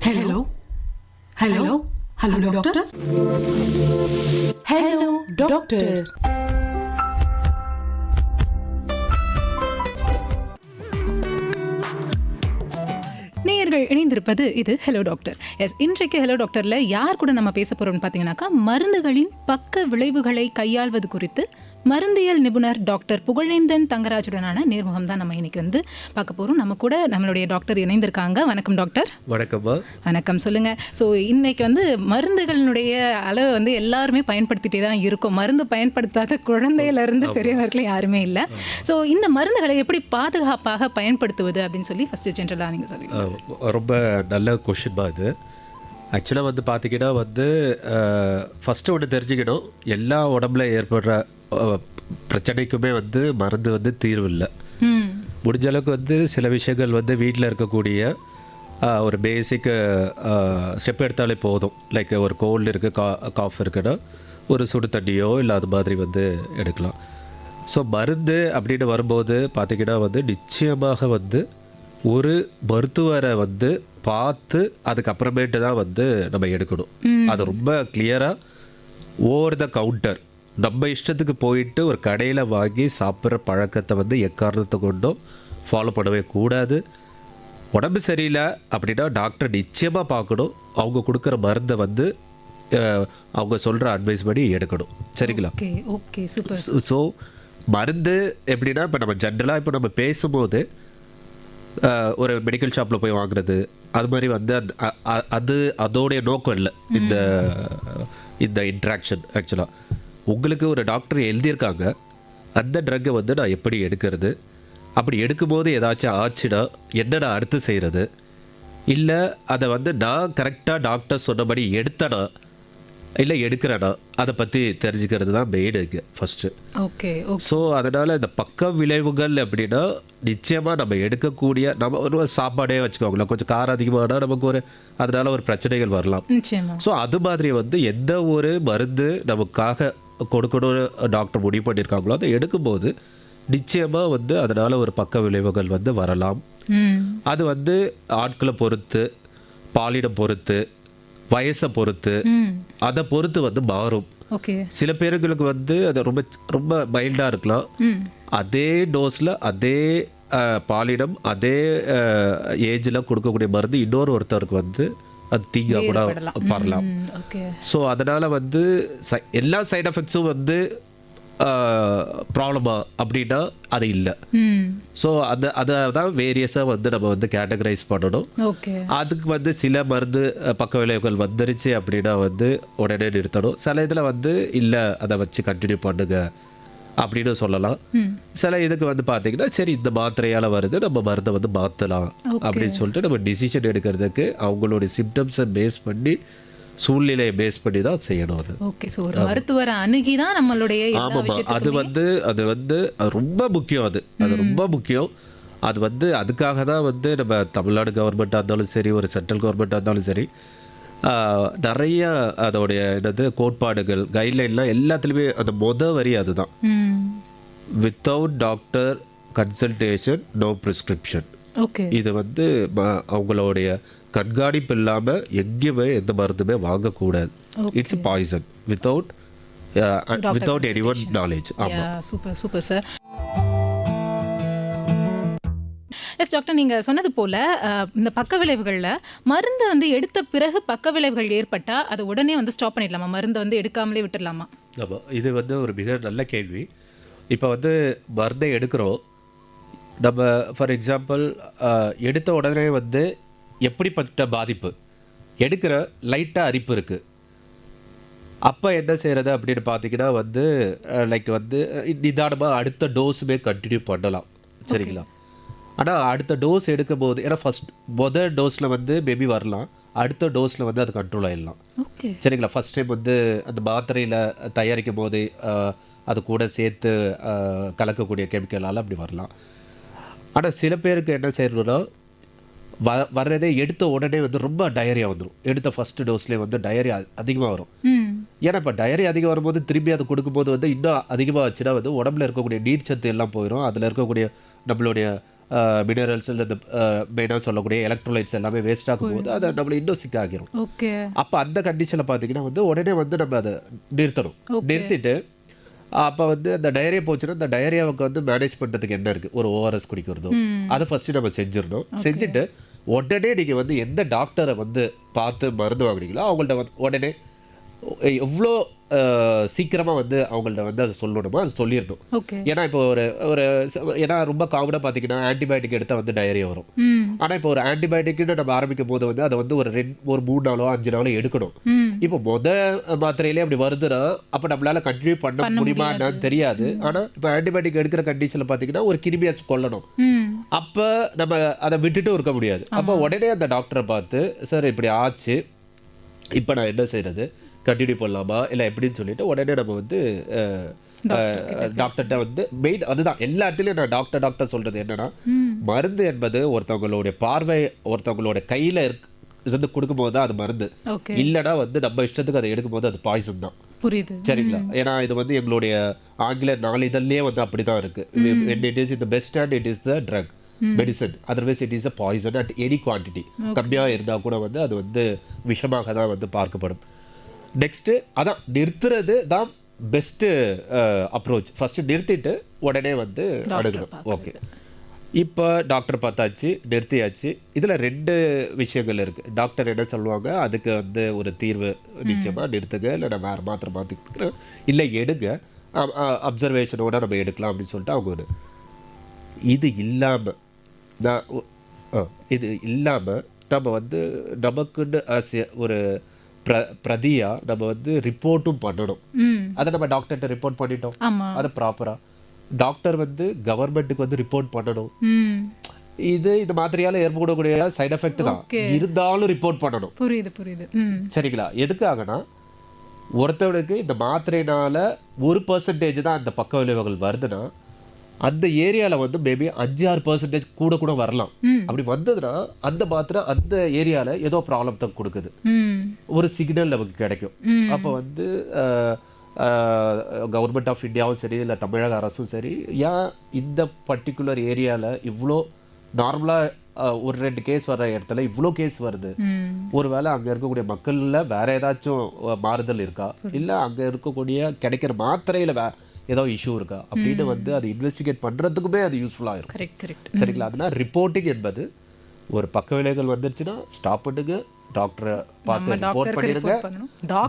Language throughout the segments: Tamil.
Hello? Hello? Hello, doctor? Hello, doctor. நேயர்கள் இணைந்திருப்பது இது ஹலோ டாக்டர். இன்றைக்கு ஹலோ டாக்டர்ல யார் கூட நம்ம பேச போறோம்னு பார்த்தீங்கன்னாக்கா, மருந்துகளின் பக்க விளைவுகளை கையாள்வது குறித்து மருந்தியல் நிபுணர் டாக்டர் புகழேந்தன் தங்கராஜுடனான நேர்முகம் தான் நம்ம இன்னைக்கு வந்து பார்க்க போறோம். நம்ம கூட நம்மளுடைய டாக்டர் இணைந்திருக்காங்க. வணக்கம் டாக்டர். வணக்கம்மா. வணக்கம், சொல்லுங்க. ஸோ இன்னைக்கு வந்து மருந்துகளினுடைய அளவு வந்து எல்லாருமே பயன்படுத்திட்டே தான் இருக்கும். மருந்து பயன்படுத்தாத குழந்தையிலிருந்து பெரியவர்கள் யாருமே இல்லை. ஸோ இந்த மருந்துகளை எப்படி பாதுகாப்பாக பயன்படுத்துவது அப்படின்னு சொல்லி ஃபர்ஸ்ட் ஜென்ரலாக நீங்கள் சொல்லுங்கள். ரொம்ப நல்ல கொஷின் தான் இது. ஆக்சுவலாக வந்து பார்த்தீங்கன்னா வந்து ஃபஸ்ட்டு ஒன்று தெரிஞ்சுக்கணும், எல்லா உடம்புல ஏற்படுற பிரச்சனைக்குமே வந்து மருந்து வந்து தீர்வு இல்லை. முடிஞ்ச அளவுக்கு வந்து சில விஷயங்கள் வந்து வீட்டில் இருக்கக்கூடிய ஒரு பேசிக் ஸ்டெப் எடுத்தாலே போதும். லைக் ஒரு கோல்டு இருக்குது, காஃப் இருக்குன்னா ஒரு சுடு தண்ணியோ இல்லை அது மாதிரி வந்து எடுக்கலாம். ஸோ மருந்து அப்படின்னு வரும்போது பார்த்திங்கன்னா வந்து நிச்சயமாக வந்து ஒரு மருத்துவரை வந்து பார்த்து அதுக்கப்புறமேட்டு தான் வந்து நம்ம எடுக்கணும். அது ரொம்ப கிளியராக ஓவர் த கவுண்டர் நம்ம இஷ்டத்துக்கு போயிட்டு ஒரு கடையில் வாங்கி சாப்பிட்ற பழக்கத்தை வந்து எக்காரணத்தை கொண்டும் ஃபாலோ பண்ணவே கூடாது. உடம்பு சரியில்லை அப்படின்னா டாக்டர் நிச்சயமாக பார்க்கணும். அவங்க கொடுக்குற மருந்தை வந்து அவங்க சொல்கிற அட்வைஸ் படி எடுக்கணும். சரிங்களா? Okay, super. ஸோ மருந்து எப்படின்னா, இப்போ நம்ம ஜென்ரலாக இப்போ நம்ம பேசும்போது ஒரு மெடிக்கல் ஷாப்பில் போய் வாங்குறது அது மாதிரி வந்து அதோடைய நோக்கம் இல்லை இந்த இன்ட்ராக்ஷன். ஆக்சுவலாக உங்களுக்கு ஒரு டாக்டர் எழுதியிருக்காங்க, அந்த ட்ரக்கை வந்து நான் எப்படி எடுக்கிறது, அப்படி எடுக்கும்போது ஏதாச்சும் ஆச்சுன்னா என்ன நான் அடுத்து செய்கிறது, இல்லை அதை வந்து நான் கரெக்டாக டாக்டர் சொன்னபடி எடுத்தேனா இல்லை எடுக்கிறேனா, அதை பற்றி தெரிஞ்சுக்கிறது தான் மெயின் இங்கே ஃபஸ்ட்டு. ஓகே. ஸோ அதனால் இந்த பக்க விளைவுகள் அப்படின்னா நிச்சயமாக நம்ம எடுக்கக்கூடிய நம்ம ஒரு சாப்பாடே வச்சுக்கோங்களேன், கொஞ்சம் காரம் அதிகமானால் நமக்கு அதனால் ஒரு பிரச்சனைகள் வரலாம். ஸோ அது மாதிரி வந்து எந்த ஒரு மருந்து நமக்காக கொடுக்கணும்னு டாக்டர் முடிவு பண்ணியிருக்காங்களோ அதை எடுக்கும்போது நிச்சயமாக வந்து அதனால் ஒரு பக்க விளைவுகள் வந்து வரலாம். அது வந்து ஆட்களை பொறுத்து, பாலினம் பொறுத்து, வயசை பொறுத்து, அதை பொறுத்து வந்து மாறும். சில பேர்களுக்கு வந்து அது ரொம்ப ரொம்ப மைல்டாக இருக்கலாம். அதே டோஸில் அதே பாலினம் அதே ஏஜில் கொடுக்கக்கூடிய மருந்து ஒருத்தருக்கு வந்து அது தீங்கா கூட வரலாம். ஸோ அதனால் வந்து எல்லா சைட் எஃபெக்ட்ஸும் வந்து ப்ராப்ளமா அப்படின்னா அது இல்லை. ஸோ அதை தான் வேரியஸாக வந்து நம்ம வந்து கேட்டகரைஸ் பண்ணணும். அதுக்கு வந்து சில மருந்து பக்க விளைவுகள் வந்துருச்சு அப்படின்னா வந்து உடனே நிறுத்தணும். சில இதில் வந்து இல்லை அதை வச்சு கண்டினியூ பண்ணுங்க அப்படின்னு சொல்லலாம். சில இதுக்கு வந்து பார்த்தீங்கன்னா சரி இந்த மாத்திரையால் வருது, நம்ம மருந்தை வந்து மாற்றலாம் அப்படின்னு சொல்லிட்டு நம்ம டிசிஷன் எடுக்கிறதுக்கு அவங்களுடைய சிம்டம்ஸை பேஸ் பண்ணி, சூழ்நிலையை பேஸ் பண்ணி தான் செய்யணும். அது ஓகே. ஸோ ஒரு மருத்துவரை அணுகி தான் நம்மளுடைய ஆமாம்மா, அது வந்து ரொம்ப முக்கியம். அது ரொம்ப முக்கியம். அது வந்து அதுக்காக தான் வந்து நம்ம தமிழ்நாடு கவர்மெண்ட்டாக இருந்தாலும் சரி, ஒரு சென்ட்ரல் கவர்மெண்ட்டாக இருந்தாலும் சரி, நிறைய அதோடைய கோட்பாடுகள் கைட்லைன்லாம் எல்லாத்துலேயுமே அந்த வரி அதுதான், without doctor consultation no prescription. இது வந்து அவங்களுடைய கண்காணிப்பு இல்லாமல் எங்கேயுமே எந்த மருந்துமே வாங்கக்கூடாது. It's poison without anyone knowledge. Super super sir. Yes doctor, நீங்கள் சொன்னது போல் இந்த பக்க விளைவுகளில் மருந்து வந்து எடுத்த பிறகு பக்க விளைவுகள் ஏற்பட்டால் அதை உடனே வந்து ஸ்டாப் பண்ணிடலாமா? மருந்தை வந்து எடுக்காமலே விட்டுடலாமா? ஆமாம், இது வந்து ஒரு மிக நல்ல கேள்வி. இப்போ வந்து மருந்தை எடுக்கிறோம் நம்ம, ஃபார் எக்ஸாம்பிள் எடுத்த உடனே வந்து எப்படிப்பட்ட பாதிப்பு, எடுக்கிற லைட்டாக அரிப்பு இருக்குது, அப்போ என்ன செய்கிறது அப்படின்னு பார்த்தீங்கன்னா வந்து லைக் வந்து நிதானமாக அடுத்த டோஸுமே கண்டினியூ பண்ணலாம். சரிங்களா? ஆனால் அடுத்த டோஸ் எடுக்கும் போது, ஏன்னா முதல் டோஸில் வந்து மேபி வரலாம், அடுத்த டோஸில் வந்து அது கண்ட்ரோல் ஆகிடலாம். சரிங்களா? ஃபஸ்ட் டைம் வந்து அந்த மாத்திரையில் தயாரிக்கும் போது அது கூட சேர்த்து கலக்கக்கூடிய கெமிக்கலால் அப்படி வரலாம். ஆனால் சில பேருக்கு என்ன செய்யணும்னா வர்றதே எடுத்த உடனே வந்து ரொம்ப டயரியா வந்துடும். எடுத்த ஃபர்ஸ்ட் டோஸ்லேயே வந்து டயரியா அதிகமாக வரும். ஏன்னா இப்போ டயரி அதிகம் வரும்போது திரும்பி அதை கொடுக்கும்போது வந்து இன்னும் அதிகமாக ஆச்சுன்னா வந்து உடம்புல இருக்கக்கூடிய நீர் சத்து எல்லாம் போயிடும். அதில் இருக்கக்கூடிய நம்மளுடைய மினரல்ஸ் இந்த மெயினாக சொல்லக்கூடிய எலக்ட்ரோலைட்ஸ் எல்லாமே வேஸ்ட் ஆகும்போது அதை நம்மளை இன்னும் சிக் ஆகிரும். ஓகே. அப்போ அந்த கண்டிஷனில் பார்த்தீங்கன்னா வந்து உடனே வந்து நம்ம அதை நிறுத்தணும். நிறுத்திட்டு அப்போ வந்து அந்த டயரியா போச்சுன்னா அந்த டயரியாவுக்கு வந்து மேனேஜ் பண்ணுறதுக்கு என்ன இருக்குது, ஒரு ஓஆர்எஸ் குடிக்கிறதோ அதை ஃபஸ்ட்டு நம்ம செஞ்சிடணும். செஞ்சுட்டு உடனே நீங்கள் வந்து எந்த டாக்டரை வந்து பார்த்து மருந்து வாங்குறீங்களோ அவங்கள்ட்ட வந்து உடனே எவ்வளோ சீக்கிரமாக வந்து அவங்கள்ட்ட வந்து அதை சொல்லணுமோ அதை சொல்லிடணும். ஏன்னா இப்போ ஒரு ஒரு ஏன்னா ரொம்ப காமனாக பார்த்தீங்கன்னா ஆன்டிபயோட்டிக் எடுத்தால் வந்து டயரியா வரும். ஆனால் இப்போ ஒரு ஆன்டிபயோட்டிக்னு நம்ம ஆரம்பிக்கும் போது வந்து அதை வந்து ஒரு 3 நாளோ 5 நாளோ எடுக்கணும். இப்போ மாத்திரையிலே அப்படி வருதுன்னா அப்போ நம்மளால கண்டினியூ பண்ண முடியுமா என்னன்னு தெரியாது. ஆனால் இப்போ ஆன்டிபயோட்டிக் எடுக்கிற கண்டிஷனில் பார்த்தீங்கன்னா ஒரு கிருமியாச்சும் கொல்லணும். அப்போ நம்ம அதை விட்டுட்டும் இருக்க முடியாது. அப்போ உடனே அந்த டாக்டரை பார்த்து சார் இப்படி ஆச்சு, இப்போ நான் என்ன செய்யறது, கண்டினியூ பண்ணலாமா இல்லை எப்படின்னு சொல்லிட்டு உடனே நம்ம வந்து டாக்டர்கிட்ட வந்து மெயின் அதுதான் எல்லா இடத்துலையும் நான் டாக்டர் சொல்றது என்னன்னா, மருந்து என்பது ஒருத்தவங்களுடைய பார்வை ஒருத்தவங்களோட கையில இருந்து கொடுக்கும்போது தான் அது மருந்து. இல்லைன்னா வந்து நம்ம இஷ்டத்துக்கு அதை எடுக்கும்போது அது பாய்சன் தான். புரியுது, சரிங்களா? ஏன்னா இது வந்து எங்களுடைய ஆங்கில நாளிதழ்லயே வந்து அப்படிதான் இருக்கு. It is the best and it is the drug medicine, otherwise it is a poison at any quantity. கம்மியாக இருந்தால் கூட வந்து அது வந்து விஷமாக தான் வந்து பார்க்கப்படும். நெக்ஸ்ட்டு அதான் நிறுத்துறது தான் பெஸ்ட்டு அப்ரோச். ஃபஸ்ட்டு நிறுத்திட்டு உடனே வந்து அணுகணும். ஓகே, இப்போ டாக்டர் பார்த்தாச்சு, நிறுத்தியாச்சு. இதில் 2 விஷயங்கள் இருக்குது. டாக்டர் என்ன சொல்லுவாங்க, அதுக்கு வந்து ஒரு தீர்வு நிச்சயமாக நிறுத்துங்க, இல்லை நான் வேறு மாத்திரை மாற்றி கொடுக்குறேன், இல்லை எடுங்க, அப்சர்வேஷனோட நம்ம எடுக்கலாம் அப்படின்னு சொல்லிட்டு அவங்க ஒரு இது இல்லாமல் நம்ம வந்து நமக்குன்னு ஒரு பிரதியா நம்ம வந்து ரிப்போர்ட்டும் பண்ணணும். அதை நம்ம டாக்டர்கிட்ட ரிப்போர்ட் பண்ணிட்டோம், அது ப்ராப்பரா டாக்டர் வந்து கவர்மெண்ட்டுக்கு வந்து ரிப்போர்ட் பண்ணணும். இது இந்த மாத்திரையால ஏற்படக்கூடிய சைடு எஃபெக்ட் தான் இருந்தாலும் ரிப்போர்ட் பண்ணணும். புரியுது. சரிங்களா? எதுக்காகனா ஒருத்தவனுக்கு இந்த மாத்திரைனால 1% தான் அந்த பக்க விளைவுகள் வருதுன்னா அந்த ஏரியாவில் வந்து மேபி 5-6% கூட வரலாம். அப்படி வந்ததுன்னா அந்த மாத்திரை அந்த ஏரியாவில் ஏதோ ப்ராப்ளம் தான் கொடுக்குது, ஒரு சிக்னல் நமக்கு கிடைக்கும். அப்போ வந்து கவர்மெண்ட் ஆஃப் இந்தியாவும் சரி இல்லை தமிழக அரசும் சரி, ஏன் இந்த பர்டிகுலர் ஏரியாவில் இவ்வளோ நார்மலாக ஒரு 2 கேஸ் வர்ற இடத்துல இவ்வளோ கேஸ் வருது, ஒருவேளை அங்கே இருக்கக்கூடிய மக்களில் வேற ஏதாச்சும் மாறுதல் இருக்கா, இல்லை அங்கே இருக்கக்கூடிய கிடைக்கிற மாத்திரையில் ஏதோ இஷ்யூ இருக்கா அப்படின்னு வந்து அது இன்வெஸ்டிகேட் பண்ணுறதுக்குமே அது யூஸ்ஃபுல்லாக இருக்கும். சரிங்களா? அதனால் ரிப்போர்ட்டிங் என்பது ஒரு பக்க விளைவுகள் வந்துருச்சுன்னா ஸ்டாப் பண்ணுங்க, டாக்டரை பார்த்து ரிப்போர்ட் பண்ணிடுங்க.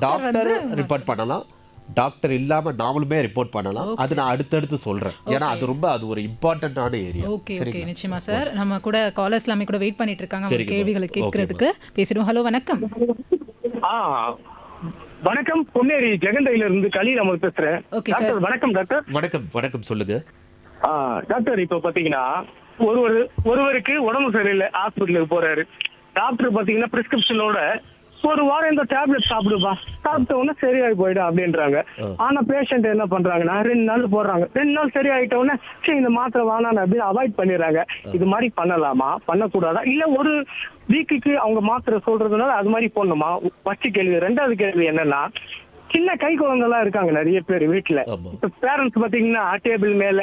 டாக்டர் ரிப்போர்ட் பண்ணலாம், டாக்டர் இல்லாமல் நாமளுமே ரிப்போர்ட் பண்ணலாம். அது நான் அடுத்தடுத்து சொல்கிறேன், ஏன்னா அது ஒரு இம்பார்ட்டண்ட்டான ஏரியா. ஓகே, நிச்சயமா சார். நம்ம கூட காலர்ஸ் எல்லாமே கூட வெயிட் பண்ணிட்டு இருக்காங்க கேள்விகளை கேட்கறதுக்கு. பேசிடுவோம். ஹலோ, வணக்கம். வணக்கம், பொன்னேரி ஜெகண்டையில இருந்து கலீல் அமர் பேசுறேன். டாக்டர் வணக்கம். டாக்டர் வணக்கம் சொல்லுங்க. டாக்டர், இப்ப பாத்தீங்கன்னா ஒருவருக்கு உடம்பு சரியில்லை, ஹாஸ்பிட்டலுக்கு போறாரு. டாக்டர் பாத்தீங்கன்னா பிரிஸ்கிரிப்ஷனோட ஒரு வாரம் இந்த டேப்லெட் சாப்பிடுப்பா, சாப்பிட்ட உடனே சரியாகி போயிடும் அப்படின்றாங்க. ஆனா பேஷண்ட் என்ன பண்றாங்கன்னா 2 நாள் போடுறாங்க, 2 நாள் சரியாயிட்ட உடனே சரி இந்த மாத்திரை வானான்னு அப்படின்னு அவாய்ட் பண்ணிடுறாங்க. இது மாதிரி பண்ணலாமா, பண்ணக்கூடாதா, இல்ல ஒரு வீக்குக்கு அவங்க மாத்திரை சொல்றதுனால அது மாதிரி போடணுமா? ஃபர்ஸ்ட் கேள்வி. 2வது கேள்வி என்னன்னா, சின்ன கை குழந்தை எல்லாம் இருக்காங்க நிறைய பேர் வீட்டுல. இப்ப பேரண்ட்ஸ் பாத்தீங்கன்னா டேபிள் மேல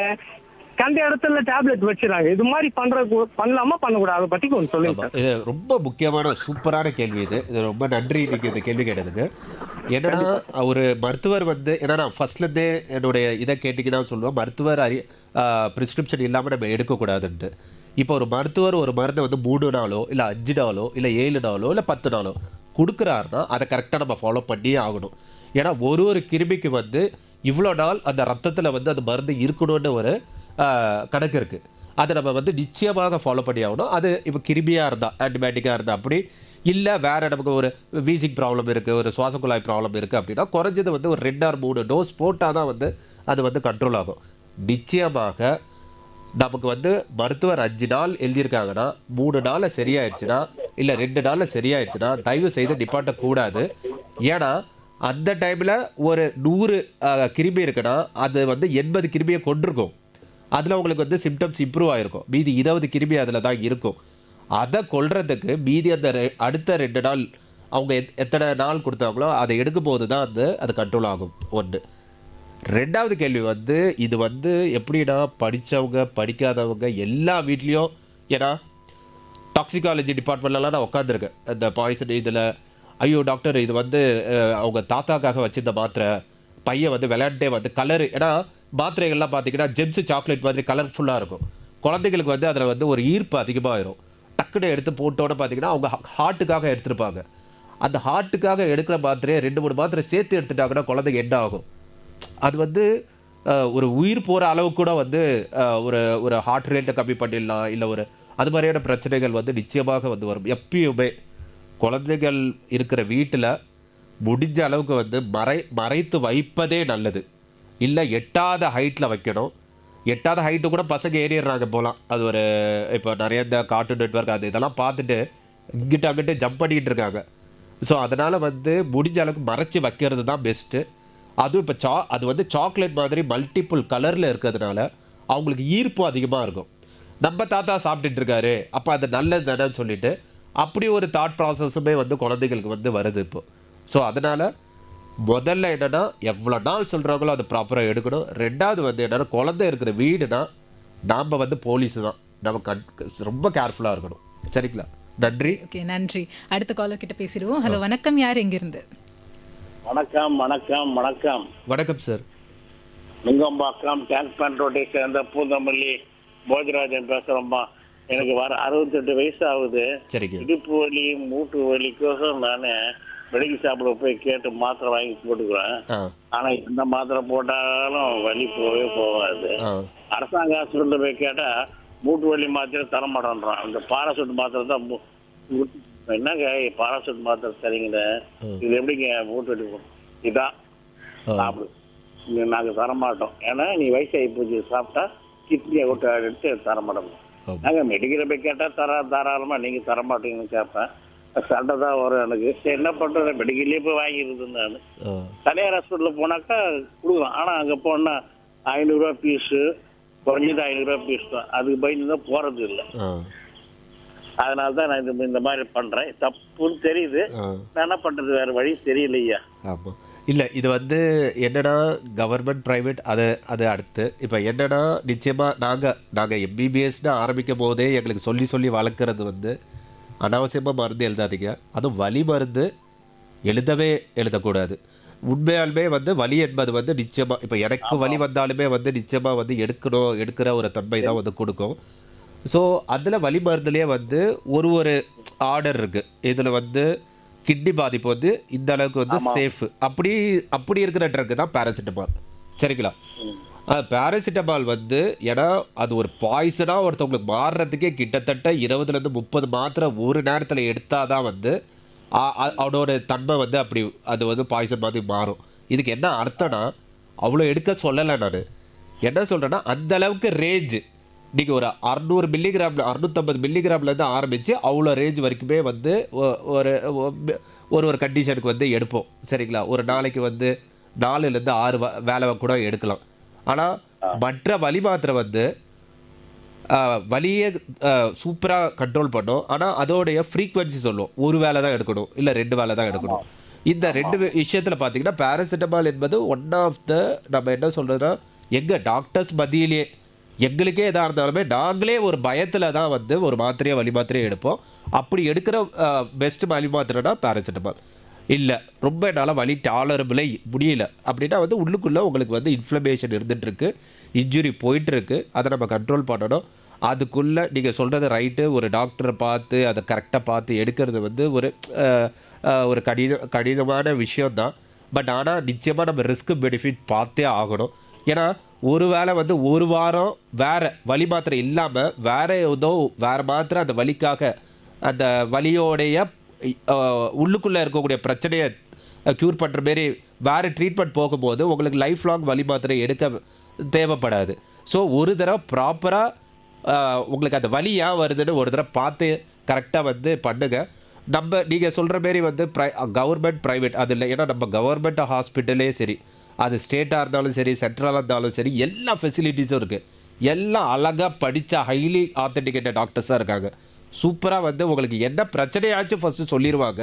கண்ட இடத்துல டேப்லெட் வச்சிருக்காங்க. இது மாதிரி பண்ணலாமா பண்ணக்கூடாது, அதை பத்தி கொஞ்சம் சொல்லுங்க. இது ரொம்ப முக்கியமான சூப்பரான கேள்வி. இது ரொம்ப நன்றி இன்னைக்கு இந்த கேள்வி கேட்டதுக்கு. என்னன்னா ஒரு மருத்துவர் வந்து என்னன்னா ஃபர்ஸ்ட்லேருந்தே என்னுடைய இதை கேட்டிங்கன்னா சொல்லுவேன், மருத்துவர் ப்ரிஸ்கிரிப்ஷன் இல்லாமல் நம்ம எடுக்கக்கூடாதுன்ட்டு. இப்போ ஒரு மருத்துவர் ஒரு மருந்தை வந்து 3 நாளோ இல்லை 5 நாளோ இல்லை 7 நாளோ இல்லை 10 நாளோ கொடுக்குறாருன்னா அதை கரெக்டாக நம்ம ஃபாலோ பண்ணியே ஆகணும். ஏன்னா ஒரு கிருமிக்கு வந்து இவ்வளோ நாள் அந்த ரத்தத்தில் வந்து அந்த மருந்து இருக்கணும்னு ஒரு கணக்கு இருக்குது. அதை நம்ம வந்து நிச்சயமாக ஃபாலோ பண்ணி ஆகணும். அது இப்போ கிருமியாக இருந்தால், ஆன்டிபயோட்டிக்காக இருந்தால் அப்படி இல்லை, வேறு நமக்கு ஒரு வீசிங் ப்ராப்ளம் இருக்குது, ஒரு சுவாச குழாய் ப்ராப்ளம் இருக்குது அப்படின்னா குறைஞ்சது வந்து ஒரு 2 or 3 டோஸ் போட்டால் தான் வந்து அது வந்து கண்ட்ரோல் ஆகும். நிச்சயமாக நமக்கு வந்து மருத்துவர் 5 நாள் எழுதியிருக்காங்கன்னா 3 நாளில் சரியாயிடுச்சுன்னா இல்லை 2 நாளில் சரியாயிடுச்சுன்னா தயவு செய்து நிப்பாட்டக்கூடாது. ஏன்னா அந்த டைமில் ஒரு 100 கிருமி இருக்குன்னா அது வந்து 80 கிருமியை கொண்டிருக்கும். அதில் உங்களுக்கு வந்து சிம்டம்ஸ் இம்ப்ரூவ் ஆகிருக்கும், மீதி 20 கிருமி அதில் தான் இருக்கும். அதை கொல்றதுக்கு மீதி அந்த அடுத்த 2 நாள் அவங்க எத்தனை நாள் கொடுத்தாங்களோ அதை எடுக்கும் போது தான் அது கண்ட்ரோல் ஆகும். 1. ரெண்டாவது கேள்வி வந்து இது வந்து எப்படின்னா படித்தவங்க படிக்காதவங்க எல்லா வீட்லேயும், ஏன்னா டாக்ஸிகாலஜி டிபார்ட்மெண்ட்லலாம் நான் உட்காந்துருக்கேன் இந்த பாய்சன் இதில். ஐயோ டாக்டர் இது வந்து அவங்க தாத்தாக்காக வச்சிருந்த மாத்திரை, பையன் வந்து விளையாண்டே வந்து கலரு, ஏன்னா மாத்திரைகள்லாம் பார்த்தீங்கன்னா ஜெம்ஸு சாக்லேட் மாதிரி கலர்ஃபுல்லாக இருக்கும். குழந்தைகளுக்கு வந்து அதில் வந்து ஒரு ஈர்ப்பு அதிகமாகிடும். டக்குன்னு எடுத்து போட்டோன்னு பார்த்தீங்கன்னா அவங்க ஹார்ட்டுக்காக எடுத்துருப்பாங்க. அந்த ஹார்ட்டுக்காக எடுக்கிற மாத்திரையை 2-3 மாத்திரை சேர்த்து எடுத்துட்டாங்கன்னா குழந்தைங்க என்ன ஆகும்? அது வந்து ஒரு உயிர் போகிற அளவுக்கு கூட வந்து ஒரு ஒரு ஹார்ட் ரேட்டை கம்மி பண்ணிடலாம். இல்லை ஒரு அது மாதிரியான பிரச்சனைகள் வந்து நிச்சயமாக வந்து வரும். எப்பயுமே குழந்தைகள் இருக்கிற வீட்டில் முடிஞ்ச அளவுக்கு வந்து மறைத்து வைப்பதே நல்லது. இல்லை எட்டாத ஹைட்டில் வைக்கணும். எட்டாத ஹைட்டு கூட பசங்க ஏறிடுறாங்க போகலாம். அது ஒரு இப்போ நிறைய இந்த கார்ட்டூன் நெட்வொர்க் அது இதெல்லாம் பார்த்துட்டு இங்கிட்ட அங்கிட்ட ஜம்ப் பண்ணிக்கிட்டு இருக்காங்க. ஸோ அதனால் வந்து முடிஞ்ச அளவுக்கு மறைச்சி வைக்கிறது தான் பெஸ்ட்டு. அதுவும் இப்போ அது வந்து சாக்லேட் மாதிரி மல்டிப்புள் கலரில் இருக்கிறதுனால அவங்களுக்கு ஈர்ப்பு அதிகமாக இருக்கும். நம்ம தாத்தா சாப்பிட்டுட்டு இருக்காரு அப்போ அது நல்லது தானேன்னு சொல்லிட்டு அப்படி ஒரு தாட் ப்ராசஸுமே வந்து குழந்தைகளுக்கு வந்து வருது இப்போ. ஸோ அதனால் முதல்ல என்னென்னா எவ்வளோ நாள் சொல்கிறாங்களோ அது ப்ராப்பராக எடுக்கணும். ரெண்டாவது வந்து என்னென்னா குழந்தை இருக்கிற வீடுனா நாம் வந்து போலீஸு தான், நம்ம ரொம்ப கேர்ஃபுல்லாக இருக்கணும். சரிங்களா? நன்றி. ஓகே, நன்றி. அடுத்த காலர் கிட்ட பேசிடுவோம். ஹலோ, வணக்கம். யார் எங்கிருந்து? வணக்கம் வணக்கம் வணக்கம். வணக்கம் சார். நுங்கம்பாக்கம் டேங்க் பேண்ட் ரோட்டை சேர்ந்த பூந்தமல்லி போஜராஜன் பேசுகிறோம்மா. எனக்கு வர 68 வயசு ஆகுது. சரிங்க. இடுப்பு வலி மூட்டு வலிக்கோசம் நான் மெடிக்கல் ஷாப்பில் போய் கேட்டு மாத்திரை வாங்கி போட்டுக்கிறேன். ஆனால் எந்த மாத்திரை போட்டாலும் வலி போகாது. அரசாங்க ஹாஸ்பிட்டலில் போய் கேட்டால் மூட்டு வலி மாத்திரை தர மாட்டேன்றான். இந்த பாராசூட் மாத்திரை தான். என்னங்க பாராசூட் மாத்திரை சரிங்க, இது எப்படிங்க மூட்டு வலி இதான் சாப்பிடு, நாங்கள் தரமாட்டோம். ஏன்னா நீ வயசாகி போச்சு, சாப்பிட்டா கிட்னியை விட்டு எடுத்து தரமாட்டோம். நாங்கள் மெடிக்கலை போய் கேட்டால் தாராளமாக நீங்கள் தரமாட்டீங்கன்னு கேட்பேன். சண்டை தான் வரும் எனக்கு. சரி என்ன பண்ணுறது, மெடிக்கல்லே போய் வாங்கியிருந்தேன் நான். தனியார் ஹாஸ்பிட்டலில் போனாக்கா கொடுக்கலாம். ஆனால் அங்கே போனால் 500 ரூபா பீஸு, குறைஞ்சது 500 ரூபா பீஸ் தான். அதுக்கு பயந்து தான் போகிறது இல்லை. அதனால தான் நான் இந்த மாதிரி பண்ணுறேன். தப்புன்னு தெரியுது, நான் என்ன பண்ணுறது, வேறு வழி தெரியலையா. ஆமாம். இல்லை இது வந்து என்னென்னா கவர்மெண்ட் ப்ரைவேட் அது அடுத்து. இப்போ என்னென்னா நிச்சயமாக நாங்கள் எம்பிபிஎஸ்னு ஆரம்பிக்கும் போதே எங்களுக்கு சொல்லி வளர்க்குறது வந்து அனாவசியமாக மருந்து எழுதாதீங்க, அதுவும் வலி மருந்து எழுதக்கூடாது. உண்மையாலுமே வந்து வலி என்பது வந்து நிச்சயமாக இப்போ எனக்கு வலி வந்தாலுமே வந்து நிச்சயமாக வந்து எடுக்கிற ஒரு தன்மை தான் வந்து கொடுக்கும். ஸோ அதில் வலி மருந்துலேயே வந்து ஒரு ஆர்டர் இருக்குது. இதில் வந்து கிட்னி பாதிப்பு வந்து இந்த அளவுக்கு வந்து சேஃபு, அப்படி இருக்கிற ட்ரக்கு தான் பேராசிட்டமால். சரிங்களா? பேராசிட்டமால் வந்து ஏன்னா அது ஒரு பாய்சனாக ஒருத்தவங்களுக்கு மாறுறதுக்கே கிட்டத்தட்ட 20-30 மாத்திரை ஒரு நேரத்தில் எடுத்தால் தான் வந்து அவனோட தன்மை வந்து அப்படி அது வந்து பாய்சன் மாதிரி மாறும். இதுக்கு என்ன அர்த்தம்னா அவ்வளோ எடுக்க சொல்லலை. நான் என்ன சொல்கிறேன்னா அந்த அளவுக்கு ரேஞ்சு நீங்கள் ஒரு 600 மில்லிகிராமில் 650 மில்லிகிராம்லேருந்து ஆரம்பித்து அவ்வளோ ரேஞ்ச் வரைக்குமே வந்து ஒரு கண்டிஷனுக்கு வந்து எடுப்போம். சரிங்களா? ஒரு நாளைக்கு வந்து 4லேருந்து 6 வேலை கூட எடுக்கலாம். ஆனால் மற்ற வலி மாத்திரை வந்து வலியை சூப்பராக கண்ட்ரோல் பண்ணும். ஆனால் அதோடைய ஃப்ரீக்வன்சி சொல்லும், ஒரு வேலை தான் எடுக்கணும், இல்லை 2 வேலை தான் எடுக்கணும். இந்த 2 விஷயத்தில் பார்த்தீங்கன்னா பேராசிட்டமால் என்பது ஒன் ஆஃப் த, நம்ம என்ன சொல்கிறதுனா எங்கள் டாக்டர்ஸ் மத்தியிலேயே எங்களுக்கே எதாக இருந்தாலுமே நாங்களே ஒரு பயத்தில் தான் வந்து ஒரு வலி மாத்திரையை எடுப்போம். அப்படி எடுக்கிற பெஸ்ட்டு வலி மாத்திரைனா பேராசிட்டமால். இல்லை ரொம்ப என்னால் வலி டாலரபிளே முடியல அப்படின்னா வந்து உள்ளுக்குள்ளே உங்களுக்கு வந்து இன்ஃப்ளமேஷன் இருந்துகிட்ருக்கு, இன்ஜுரி போயிட்டுருக்கு, அதை நம்ம கண்ட்ரோல் பண்ணணும். அதுக்குள்ளே நீங்கள் சொல்கிறது ரைட்டு, ஒரு டாக்டரை பார்த்து அதை கரெக்டாக பார்த்து எடுக்கிறது வந்து ஒரு கடினமான விஷயந்தான். பட் ஆனால் நிச்சயமாக நம்ம ரிஸ்க் பெனிஃபிட் பார்த்தே ஆகணும். ஏன்னா ஒரு வேளை வந்து ஒரு வாரம் வேறு வலி மாத்திரை இல்லாமல் வேறு மாத்திரை அந்த வலிக்காக அந்த வலியோடைய உள்ளுக்குள்ளே இருக்கக்கூடிய பிரச்சனையை க்யூர் பண்ணுற மாரி வேறு ட்ரீட்மெண்ட் போகும்போது உங்களுக்கு லைஃப் லாங் வலி மாத்திரை எடுக்க தேவைப்படாது. ஸோ ஒரு தடவை ப்ராப்பராக உங்களுக்கு அந்த வலி ஏன் வருதுன்னு ஒரு தடவை பார்த்து கரெக்டாக வந்து பண்ணுங்கள். நீங்கள் சொல்கிற மாரி வந்து கவர்மெண்ட் ப்ரைவேட் அது இல்லை. ஏன்னா நம்ம கவர்மெண்ட் ஹாஸ்பிட்டலே சரி, அது ஸ்டேட்டாக இருந்தாலும் சரி, சென்ட்ரலாக இருந்தாலும் சரி, எல்லா ஃபெசிலிட்டிஸும் இருக்குது. எல்லாம் அழகாக படித்த ஹைலி ஆத்தென்டிகேட்டட் டாக்டர்ஸாக இருக்காங்க. சூப்பராக வந்து உங்களுக்கு என்ன பிரச்சனையாச்சும் ஃபஸ்ட்டு சொல்லிடுவாங்க.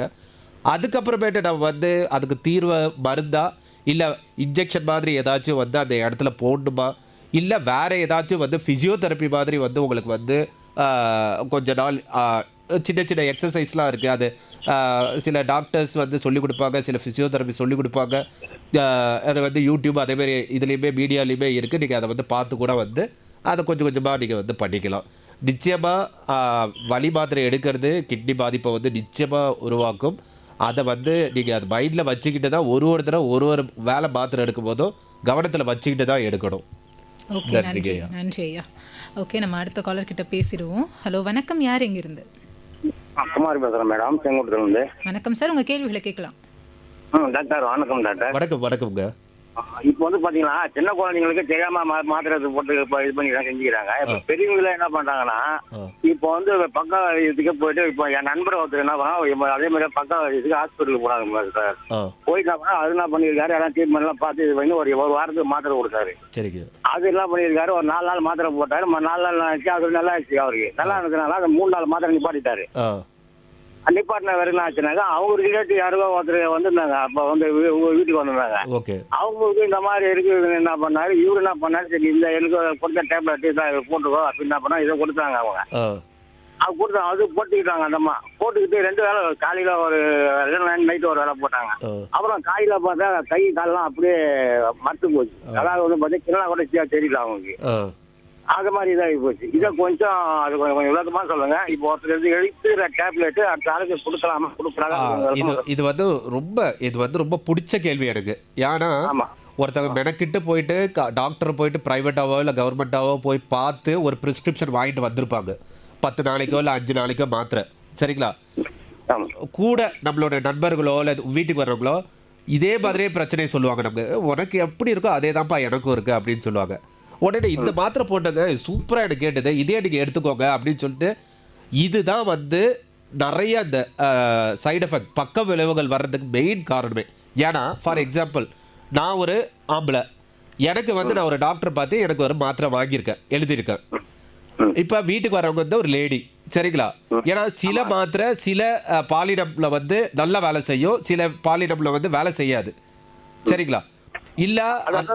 அதுக்கப்புறமேட்டு நம்ம வந்து அதுக்கு தீர்வை மருந்தா இல்லை இன்ஜெக்ஷன் மாதிரி ஏதாச்சும் வந்து அந்த இடத்துல போடணுமா, இல்லை வேறு ஏதாச்சும் வந்து ஃபிசியோதெரப்பி மாதிரி வந்து உங்களுக்கு வந்து கொஞ்ச நாள் சின்ன சின்ன எக்ஸசைஸ்லாம் இருக்குது. அது சில டாக்டர்ஸ் வந்து சொல்லிக் கொடுப்பாங்க, சில ஃபிசியோதெரப்பி சொல்லிக் கொடுப்பாங்க. அது வந்து யூடியூப் அதேமாரி இதுலேயுமே மீடியாலேயுமே இருக்குது. நீங்கள் அதை வந்து பார்த்து கூட வந்து அதை கொஞ்சம் கொஞ்சமாக நீங்கள் வந்து பண்ணிக்கலாம். நிச்சயமாக வலி மாத்திரை எடுக்கிறது கிட்னி பாதிப்பை வந்து நிச்சயமாக உருவாக்கும். அதை வந்து நீங்கள் அது மைண்டில் வச்சுக்கிட்டு தான் ஒரு தடவை ஒரு வேலை மாத்திரை எடுக்கும் போதும் கவனத்தில் வச்சுக்கிட்டு தான் எடுக்கணும். ஓகே, நன்றி ஐயா. ஓகே, நம்ம அடுத்த காலர் கிட்ட பேசிடுவோம். ஹலோ, வணக்கம். யார் எங்கிருந்து? குமார் பேசுறேன் மேடம், செங்கோட்டூர்லேருந்து. வணக்கம் சார், உங்க கேள்விகளை கேட்கலாம். டாக்டர் வணக்கம் டாக்டர். வணக்கம்ங்க. இப்போ வந்து பாத்தீங்கன்னா சின்ன குழந்தைங்களுக்கு தெரியாம மாத்திரை போட்டு இப்போ இது பண்ணி தான் செஞ்சுக்கிறாங்க. இப்போ பெரியவங்கள என்ன பண்றாங்கன்னா, இப்போ வந்து பக்க இதுக்கு போயிட்டு இப்போ என் நண்பர் ஒருத்தர் என்ன பண்ணா அதே மாதிரி பக்க இதுக்கு ஹாஸ்பிட்டலுக்கு போனாங்க சார். போயிட்டா அது என்ன பண்ணிருக்காரு, எல்லாம் ட்ரீட்மெண்ட் எல்லாம் பார்த்து இது பண்ணி ஒரு வாரத்துக்கு மாத்திரை கொடுத்தாரு. சரிங்க. அது என்ன பண்ணிருக்காரு, ஒரு 4 நாள் மாத்திரை போட்டாரு. 4 நாள் ஆச்சு, அது நல்லா ஆச்சு. அவருக்கு நல்லா இருந்ததுனால அந்த 3 நாள் மாத்திரை நிப்பாட்டிட்டாரு. நிப்பாட்டின வேற என்ன ஆச்சுனாக்கா, அவங்க ரிலேட்டிவ் யாருக்கோ ஒருத்தர் வந்திருந்தாங்க. அப்ப வந்து வீட்டுக்கு வந்திருந்தாங்க. அவங்களுக்கு இந்த மாதிரி இருக்கு. என்ன பண்ணாரு, இவரு என்ன பண்ணாரு, சரி இந்த எனக்கு கொடுத்த டேப்லெட் இதை போட்டுக்கோ அப்படின்னு என்ன பண்ணா இதை கொடுத்தாங்க. அவங்க அது கொடுத்தாங்க, அது போட்டுக்கிட்டாங்க. அந்தம்மா போட்டுக்கிட்டு 2 வேலை, காலையில ஒரு நைட்டு ஒரு வேலை போட்டாங்க. அப்புறம் காலையில பார்த்தா கை காலெல்லாம் அப்படியே மறுத்து போச்சு. அதாவது வந்து பார்த்தா கிணா கூட தெரியல அவங்களுக்கு. அது மாதிரி இதாகி போச்சு. இதை கொஞ்சம் அது கொஞ்சம் விளக்கமா சொல்லுங்க. இப்போ ஒருத்தர் எழுத்துற டேப்லெட் அடுத்த ஆளுக்கு கொடுக்கலாமா, கொடுக்குறாங்க? இது வந்து ரொம்ப பிடிச்ச கேள்வி எனக்கு. ஏன்னா ஒருத்தவங்க மெனக்கிட்டு போயிட்டு டாக்டர் போயிட்டு பிரைவேட்டாவோ இல்லை கவர்மெண்ட்டாவோ போய் பார்த்து ஒரு ப்ரிஸ்கிரிப்ஷன் வாங்கிட்டு வந்திருப்பாங்க. 10 நாளைக்கோ இல்லை 5 நாளைக்கோ மாத்திரை. சரிங்களா? கூட நம்மளோட நண்பர்களோ இல்லை வீட்டுக்கு வர்றவங்களோ இதே மாதிரியே பிரச்சனையை சொல்லுவாங்க. நமக்கு உனக்கு எப்படி இருக்கோ அதே தான்ப்பா எனக்கும் இருக்குது அப்படின்னு சொல்லுவாங்க. உடனே இந்த மாத்திரை போட்டங்க சூப்பராக எனக்கு கேட்டது, இதே நீங்கள் எடுத்துக்கோங்க அப்படின்னு சொல்லிட்டு இதுதான் வந்து நிறைய இந்த சைடு எஃபெக்ட் பக்க விளைவுகள் வர்றதுக்கு மெயின் காரணமே. ஏன்னா ஃபார் எக்ஸாம்பிள், நான் ஒரு ஆம்பளை, எனக்கு வந்து நான் ஒரு டாக்டர் பார்த்து எனக்கு ஒரு மாத்திரை வாங்கியிருக்கேன், எழுதியிருக்கேன். இப்போ வீட்டுக்கு வரவங்க வந்து ஒரு லேடி. சரிங்களா? ஏன்னா சில மாத்திரை சில பாலினம்ல வந்து நல்லா வேலை செய்யும், சில பாலினம்ல வந்து வேலை செய்யாது. சரிங்களா? இல்ல அதான்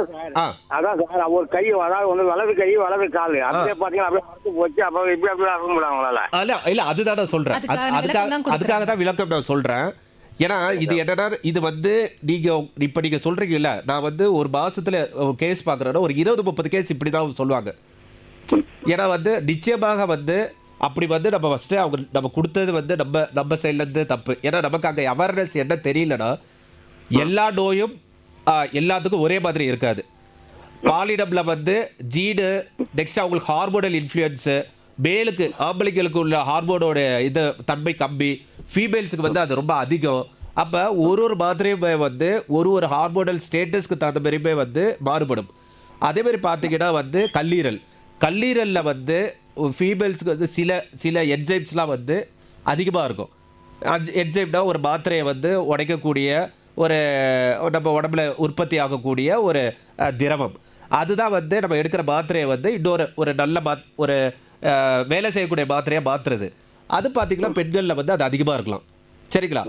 சார், ஒரு கை அதாவது வந்து வலது கை வலது கால் அப்படியே பாத்தீங்கன்னா அப்படியே மறுத்து போச்சு. அப்ப இப்படி அப்படியே ஆக முடியும் அவங்களால. இல்ல அதுதான் நான் சொல்றேன். அதுக்காக தான் விளக்கம் நான் சொல்றேன். ஏன்னா இது என்னன்னா, இது வந்து நீங்க சொல்றீங்கல்ல, நான் வந்து ஒரு மாசத்துல கேஸ் பாக்குறேன்னா ஒரு 20-30 கேஸ் இப்படிதான் சொல்லுவாங்க. ஏன்னா வந்து நிச்சயமாக வந்து அப்படி வந்து நம்ம ஃபர்ஸ்ட் அவங்க நம்ம கொடுத்தது வந்து நம்ம சைட்ல இருந்து தப்பு. ஏன்னா நமக்கு அங்க அவேர்னஸ் என்ன தெரியலன்னா, எல்லா நோயும் எல்லாத்துக்கும் ஒரே மாதிரி இருக்காது. பாலினம்ல வந்து ஜீனு, நெக்ஸ்ட் அவங்களுக்கு ஹார்மோனல் இன்ஃப்ளூயன்ஸு, மேலுக்கு ஆம்பளைங்களுக்கு உள்ள ஹார்மோனோட இது தன்மை கம்மி, ஃபீமேல்ஸுக்கு வந்து அது ரொம்ப அதிகம். அப்போ ஒரு மாத்திரையுமே வந்து ஒரு ஹார்மோனல் ஸ்டேட்டஸ்க்கு தகுந்த மாதிரியுமே வந்து மாறுபடும். அதேமாதிரி பார்த்தீங்கன்னா வந்து கல்லீரலில் வந்து ஃபீமேல்ஸுக்கு வந்து சில என்சைம்ஸ்லாம் வந்து அதிகமாக இருக்கும். என்சைம்னா ஒரு மாத்திரையை வந்து உடைக்கக்கூடிய ஒரு நம்ம உடம்புல உற்பத்தி ஆகக்கூடிய ஒரு திரவம். அதுதான் வந்து நம்ம எடுக்கிற மாத்திரையை வந்து ஒரு நல்ல ஒரு வேலை செய்யக்கூடிய மாத்திரையாக மாற்றுறது. அது பார்த்திங்கன்னா பெண்களில் வந்து அது அதிகமாக இருக்கலாம். சரிங்களா?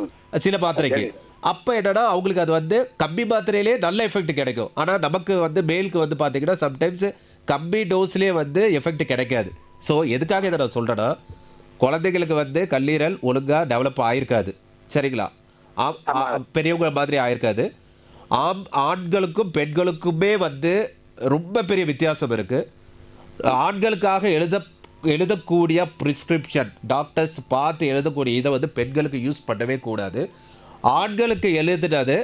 சில மாத்திரைக்கு அப்போ என்னன்னா அவங்களுக்கு அது வந்து கம்மி மாத்திரையிலே நல்ல எஃபெக்ட் கிடைக்கும். ஆனால் நமக்கு வந்து மேலுக்கு வந்து பார்த்திங்கன்னா சம்டைம்ஸ் கம்மி டோஸ்லேயே வந்து எஃபெக்ட் கிடைக்காது. ஸோ எதுக்காக இதை நான் சொல்கிறேன்னா, குழந்தைங்களுக்கு வந்து கல்லீரல் ஒழுங்காக டெவலப் ஆகிருக்காது. சரிங்களா? பெரியவங்க மாதிரி ஆயிருக்காது. ஆண்களுக்கும் பெண்களுக்குமே வந்து ரொம்ப பெரிய வித்தியாசம் இருக்குது. ஆண்களுக்காக எழுதக்கூடிய ப்ரிஸ்கிரிப்ஷன் டாக்டர்ஸ் பார்த்து எழுதக்கூடிய இதை வந்து பெண்களுக்கு யூஸ் பண்ணவே கூடாது. ஆண்களுக்கு எழுதுனது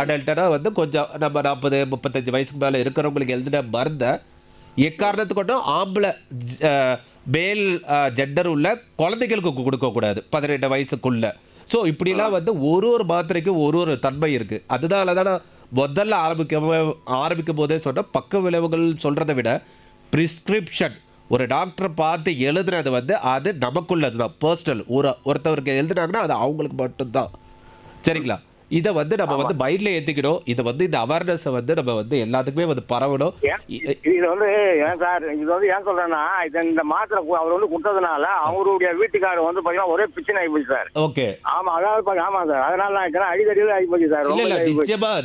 அடல்ட்டனா வந்து கொஞ்சம் நம்ம 40-35 வயசுக்கு மேலே இருக்கிறவங்களுக்கு எழுதின மருந்தை எக்காரணத்து கொண்டும் ஆம்பளை மேல் ஜெண்டர் உள்ள குழந்தைகளுக்கு கொடுக்கக்கூடாது 18 வயசுக்குள்ள. ஸோ இப்படிலாம் வந்து ஒரு மாத்திரைக்கும் ஒரு தன்மை இருக்குது. அதனால தான் நான் முதல்ல ஆரம்பிக்கும் போதே சொன்னால் பக்க விளைவுகள் சொல்கிறத விட ப்ரிஸ்கிரிப்ஷன் ஒரு டாக்டரை பார்த்து எழுதுனது வந்து அது நமக்குள்ளது தான், பர்சனல். ஒருத்தவருக்கு எழுதுனாங்கன்னா அது அவங்களுக்கு மட்டும்தான். சரிங்களா? இதை வந்து நம்ம வந்து மைண்டில் ஏற்றிக்கணும். இதை வந்து இந்த அவேர்னஸை வந்து நம்ம வந்து எல்லாத்துக்குமே வந்து பரவணும். இது வந்து ஏன் சார், இது வந்து ஏன் சொல்றேன்னா, இந்த மாத்திரை அவர் வந்து கொடுத்ததுனால அவருடைய வீட்டுக்காரர் வந்து பாத்தீங்கன்னா ஒரே பிரச்சனை ஆகி போச்சு சார். ஓகே. ஆமா, அதாவது ஆமா சார், அதனால அடிக்கடி ஆகி போச்சு சார். இல்ல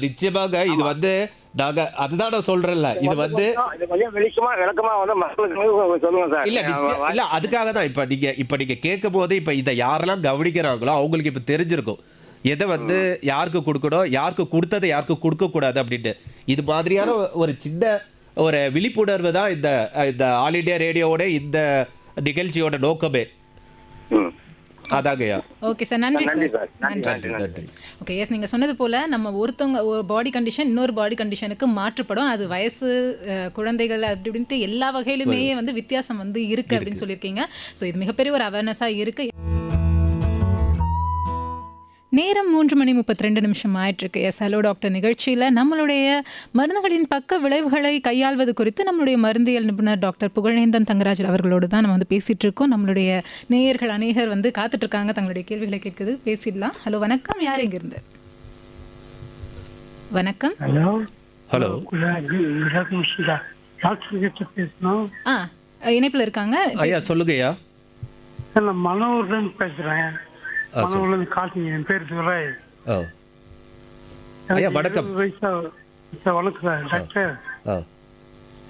நிச்சயமாக இது வந்து நாங்க அதுதான் நான் சொல்றேன்ல, இது வந்து கொஞ்சம் விளக்கமா வந்து மக்களுக்கு சொல்லுங்க சார். இல்ல அதுக்காக தான் இப்ப நீங்க கேட்கும் போது இப்ப இதை யாரெல்லாம் கவனிக்கிறாங்களோ அவங்களுக்கு இப்ப தெரிஞ்சிருக்கும் எதை வந்து யாருக்கு கொடுக்கணும், யாருக்கு கொடுத்ததை யாருக்கு கொடுக்க கூடாது அப்படின்ட்டு. இது மாதிரியான ஒரு சின்ன ஒரு விழிப்புணர்வு தான் இந்த ஆல் இண்டியா ரேடியோவோட இந்த நிகழ்ச்சியோட நோக்கமே. அதாங்கய்யா. ஓகே சார், நன்றி சார். நன்றி. ஓகே, எஸ், நீங்கள் சொன்னது போல் நம்ம ஒருத்தவங்க ஒரு பாடி கண்டிஷன் இன்னொரு பாடி கண்டிஷனுக்கு மாற்றுப்படும். அது வயசு, குழந்தைகள் அப்படி இப்படின்ட்டு எல்லா வகையிலுமே வந்து வித்தியாசம் வந்து இருக்குது அப்படின்னு சொல்லியிருக்கீங்க. ஸோ இது மிகப்பெரிய ஒரு அவேர்னஸாக இருக்குது. நேரம் 3:32 ஆயிட்டிருக்கு. எஸ் ஹலோ டாக்டர் நிகழ்ச்சியில் நம்மளுடைய மருந்துகளின் பக்க விளைவுகளை கையாள்வது குறித்து நம்மளுடைய மருந்தியல் நிபுணர் டாக்டர் புகழேந்தன் தங்கராஜ் அவர்களோடு தான் நம்ம வந்து பேசிகிட்டு இருக்கோம். நம்மளுடைய நேயர்கள் அநேகர் வந்து காத்துட்ருக்காங்க, தங்களுடைய கேள்விகளை கேட்குது. பேசிடலாம். ஹலோ, வணக்கம். யார் எங்கிருந்து? வணக்கம். ஹலோ. ஹலோ. இணைப்பில் இருக்காங்க. ஐயா சொல்லுங்கய்யா. நான் மனோர்லேருந்து பேசுகிறேன். மனோர்லேருந்து காட்டுங்க. என் பேர் துரை. ஐயா வணக்கம். வணக்கம் சார் டாக்டர்.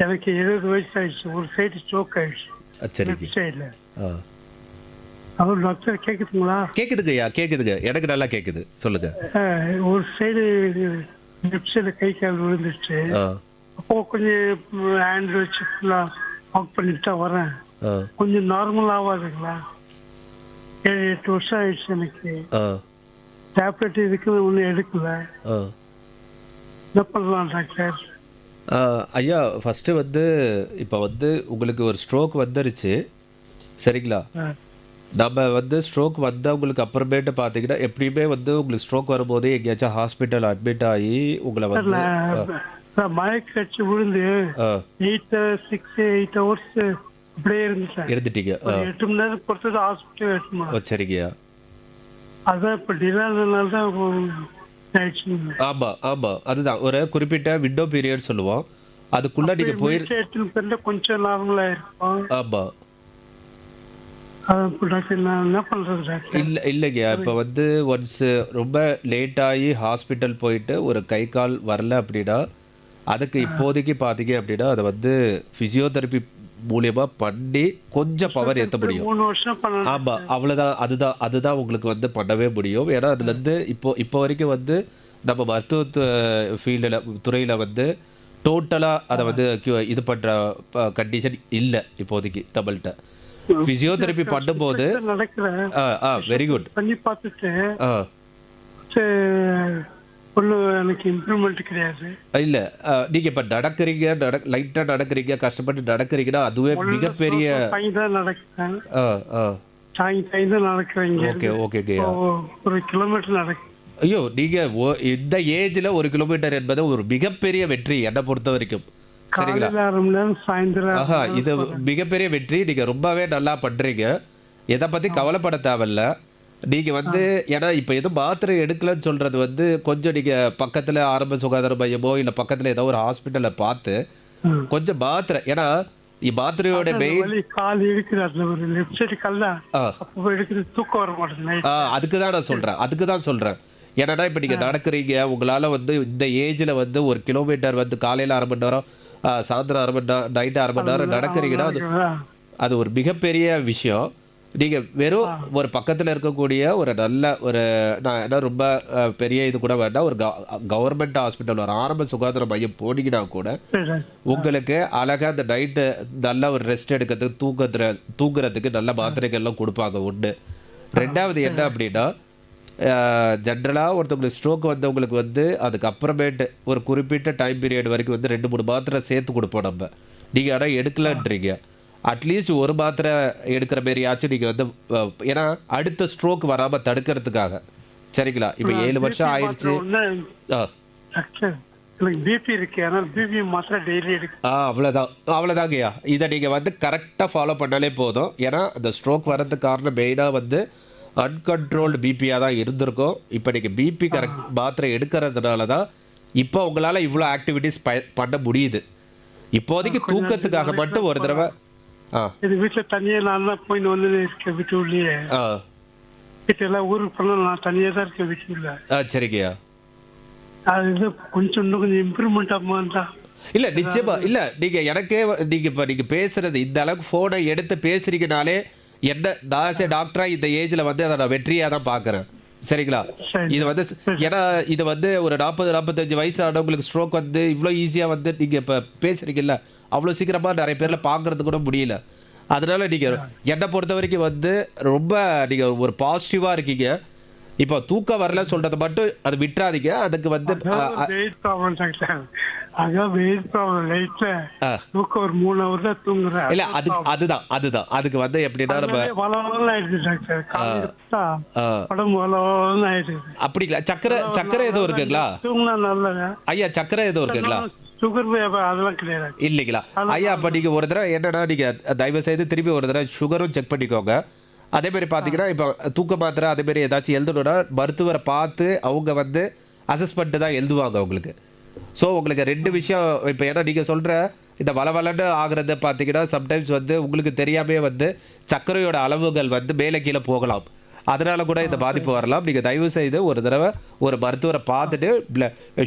எனக்கு 20 வயசு ஆயிடுச்சு. ஒரு சைடு ஸ்ட்ரோக் ஆயிடுச்சு. லெஃப்ட் சைடில். அவர் டாக்டர் கேட்குதுங்களா? கேட்குதுங்கய்யா, கேட்குதுங்க, எனக்கு நல்லா கேட்குது, சொல்லுங்க. ஒரு சைடு லெஃப்ட் சைடு கை கால் விழுந்துருச்சு. அப்போ கொஞ்சம் ஹேண்ட் வச்சு ஃபுல்லாக வாக் பண்ணிட்டு தான் வரேன். கொஞ்சம் நார்மல் ஆகாதுங்களா? 7-8 வருஷம் ஆயிடுச்சு எனக்கு. டேப்லெட் இதுக்கு ஒன்றும் எடுக்கல. என்ன பண்ணலாம் டாக்டர்? ஐயா ஃபஸ்ட்டு வந்து இப்போ வந்து உங்களுக்கு ஒரு ஸ்ட்ரோக் வந்துருச்சு, சரிங்களா? நம்ம வந்து ஸ்ட்ரோக் வந்தவங்களுக்கு அப்புறமேட்டு பார்த்தீங்கன்னா எப்படியுமே வந்து உங்களுக்கு ஸ்ட்ரோக் வரும்போது எங்கேயாச்சும் ஹாஸ்பிட்டல் அட்மிட் ஆகி உங்களை வந்து மயக்க கட்சி விழுந்து 8 ஹவர்ஸ் அப்படியே இருந்துட்டீங்க. 8 மணி நேரம் பொறுத்தது ஹாஸ்பிட்டல். சரிங்கய்யா. அதான் இப்போ டினால தான் ஆமா ஆமா, அதுதான் ஒரு குறிப்பிட்ட விண்டோ பீரியட் சொல்லுவோம், அதுக்குள்ள நீங்க போயிரு கொஞ்சம் நார்மலா இருக்கும். ஆமா. இல்லைங்க, இப்போ வந்து ஒன்ஸ் ரொம்ப லேட் ஆகி ஹாஸ்பிட்டல் போயிட்டு ஒரு கை கால் வரல அப்படின்னா அதுக்கு இப்போதைக்கு பார்த்தீங்க அப்படின்னா அதை வந்து ஃபிசியோதெரப்பி மூலியமா பண்ணி கொஞ்சம் பவர் ஏற்ற முடியும். 3 வருஷம் ஆமா, அவ்வளோதான். அதுதான் உங்களுக்கு வந்து பண்ணவே முடியும். ஏன்னா அதுலேருந்து இப்போ வரைக்கும் வந்து நம்ம மருத்துவ ஃபீல்டில் துறையில் வந்து டோட்டலாக அதை வந்து இது பண்ணுற கண்டிஷன் இல்லை இப்போதைக்கு நம்மள்கிட்ட. ஃபிசியோதெரப்பி பண்ணும்போது வெரி குட் பண்ணி பார்த்துட்டு ஒன்றும் எனக்கு இம்ப்ரூவ்மெண்ட் கிடையாது. இல்லை, நீங்கள் இப்போ நடக்கிறீங்க, லைட்டாக நடக்கிறீங்க, கஷ்டப்பட்டு நடக்கிறீங்கன்னா அதுவே மிகப்பெரிய நடக்கிறேன். Okay okay. 1 கிலோமீட்டர் நடக்கு. ஐயோ, நீங்கள் இந்த ஏஜில் 1 கிலோமீட்டர் என்பது ஒரு மிகப்பெரிய வெற்றி என்னை பொறுத்த வரைக்கும், சரிங்களா? இது மிகப்பெரிய வெற்றி. நீங்க ரொம்பவே நல்லா பண்றீங்க, எதை பத்தி கவலைப்பட தேவையில்ல. நீங்க வந்து ஏன்னா இப்ப எதுவும் மாத்திரை எடுக்கலன்னு சொல்றது வந்து கொஞ்சம் நீங்க பக்கத்துல ஆரம்ப சுகாதார மையமோ இல்ல பக்கத்துல ஏதோ ஒரு ஹாஸ்பிட்டலை பார்த்து கொஞ்சம் மாத்திரை, ஏன்னா மாத்திரையோட மெயின் அதுக்குதான் நான் சொல்றேன். ஏன்னா இப்ப நீங்க நடக்கிறீங்க, உங்களால வந்து இந்த ஏஜ்ல வந்து 1 கிலோமீட்டர் வந்து காலையில 1/2 மணி நேரம், சாயந்தரம் 1/2 மணி நேரம், நைட்டு 1/2 மணி நேரம் நடக்கிறீங்கன்னா அது ஒரு மிகப்பெரிய விஷயம். நீங்கள் வெறும் ஒரு பக்கத்தில் இருக்கக்கூடிய ஒரு நல்ல ஒரு நான் என்ன ரொம்ப பெரிய இது கூட வேண்டாம், ஒரு கவர்மெண்ட் ஹாஸ்பிட்டல், ஒரு ஆரம்ப சுகாதார மையம் போனீங்கன்னா கூட உங்களுக்கு அழகாக அந்த நைட்டு நல்ல ஒரு ரெஸ்ட் எடுக்கிறதுக்கு தூங்குறதுக்கு நல்ல மாத்திரைகள்லாம் கொடுப்பாங்க. ஒன்று. 2வது என்ன அப்படின்னா, ஜென்ரலாக ஒருத்தவங்களுக்கு ஸ்ட்ரோக் வந்தவங்களுக்கு வந்து அதுக்கப்புறமேட்டு ஒரு குறிப்பிட்ட டைம் பீரியட் வரைக்கும் வந்து 2-3 மாத்திரை சேர்த்து கொடுப்போம் நம்ம. நீங்கள் ஆனால் எடுக்கலன்றீங்க, அட்லீஸ்ட் ஒரு மாத்திரை எடுக்கிற மாரியாச்சும் நீங்கள் வந்து, ஏன்னா அடுத்த ஸ்ட்ரோக் வராமல் தடுக்கிறதுக்காக, சரிங்களா? இப்போ 7 வருஷம் ஆயிடுச்சு. அவ்வளோதாங்கய்யா. இதை நீங்கள் வந்து கரெக்டாக ஃபாலோ பண்ணாலே போதும். ஏன்னா அந்த ஸ்ட்ரோக் வர்றதுக்கு காரணம் மெயினாக வந்து அன்கண்ட்ரோல்டு பிபியாக தான் இருந்திருக்கும். இப்போ நீங்கள் பிபி கரெக்ட் மாத்திரை எடுக்கிறதுனால தான் இப்போ உங்களால் இவ்வளோ ஆக்டிவிட்டீஸ் பண்ண முடியுது. இப்போதைக்கு தூக்கத்துக்காக மட்டும் ஒரு தடவை இது வீட்டில் தனியாக நான் தான் போய் வந்து இருக்கேன். வீட்டு உள்ளே வீட்டெல்லாம் ஊருக்கு போனால் நான் தனியாக தான் இருக்கேன் வீட்டில். சரிங்கய்யா. அது இது கொஞ்சம் இன்னும் கொஞ்சம் இம்ப்ரூவ்மெண்ட் ஆகுமா தான். இல்லை நிச்சயமா இல்லை. நீங்கள் எனக்கே நீங்கள் இப்போ நீங்கள் பேசுகிறது இந்த அளவுக்கு ஃபோனை எடுத்து பேசுறீங்கனாலே என்ன நான் டாக்டராக இந்த ஏஜில் வந்து அதை நான் வெற்றியாக தான் பார்க்குறேன். சரிங்களா? இது வந்து ஏன்னா இது வந்து ஒரு 40-45 வயசு ஆனவங்களுக்கு ஸ்ட்ரோக் வந்து இவ்வளோ ஈஸியாக வந்து நீங்கள் இப்போ பேசுகிறீங்கல்ல, அவ்வளோ சீக்கிரமாக நிறைய பேரில் பார்க்குறது கூட முடியல. அதனால நீங்கள் என்னை பொறுத்த வரைக்கும் வந்து ரொம்ப நீங்கள் ஒரு பாசிட்டிவாக இருக்கீங்க. இப்போ தூக்கம் வரல சொல்கிறத மட்டும் அது விட்டுறாதீங்க. அதுக்கு வந்து தூக்கம் ஒரு 3 hour தான் தூங்குறேன். இல்லை அதுதான் அதுக்கு வந்து எப்படின்னா நம்ம அப்படிங்களா? சக்கரை எதுவும் இருக்குங்களா ஐயா? சக்கரை எதுவும் இருக்குங்களா? அதெல்லாம் கிடையாது இல்லைங்களா ஐயா? அப்போ நீங்கள் ஒரு தடவை என்னன்னா நீங்கள் தயவு செய்து திரும்பி ஒரு தடவை சுகரும் செக் பண்ணிக்கோங்க. அதே மாதிரி பார்த்தீங்கன்னா இப்போ தூக்க மாத்திரை அதே மாதிரி ஏதாச்சும் எழுதணும்னா மருத்துவரை பார்த்து அவங்க வந்து அசஸ் பண்ணிட்டு தான் எழுதுவாங்க உங்களுக்கு. ஸோ உங்களுக்கு 2 விஷயம் இப்போ ஏன்னா நீங்கள் சொல்கிற இந்த வளவலன்னு ஆகிறது பார்த்தீங்கன்னா சம்டைம்ஸ் வந்து உங்களுக்கு தெரியாமே வந்து சர்க்கரையோட அளவுகள் வந்து மேலே கீழே போகலாம். அதனால கூட இந்த பாதிப்பு வரலாம். நீங்கள் தயவு செய்து ஒரு தடவை ஒரு மருத்துவரை பார்த்துட்டு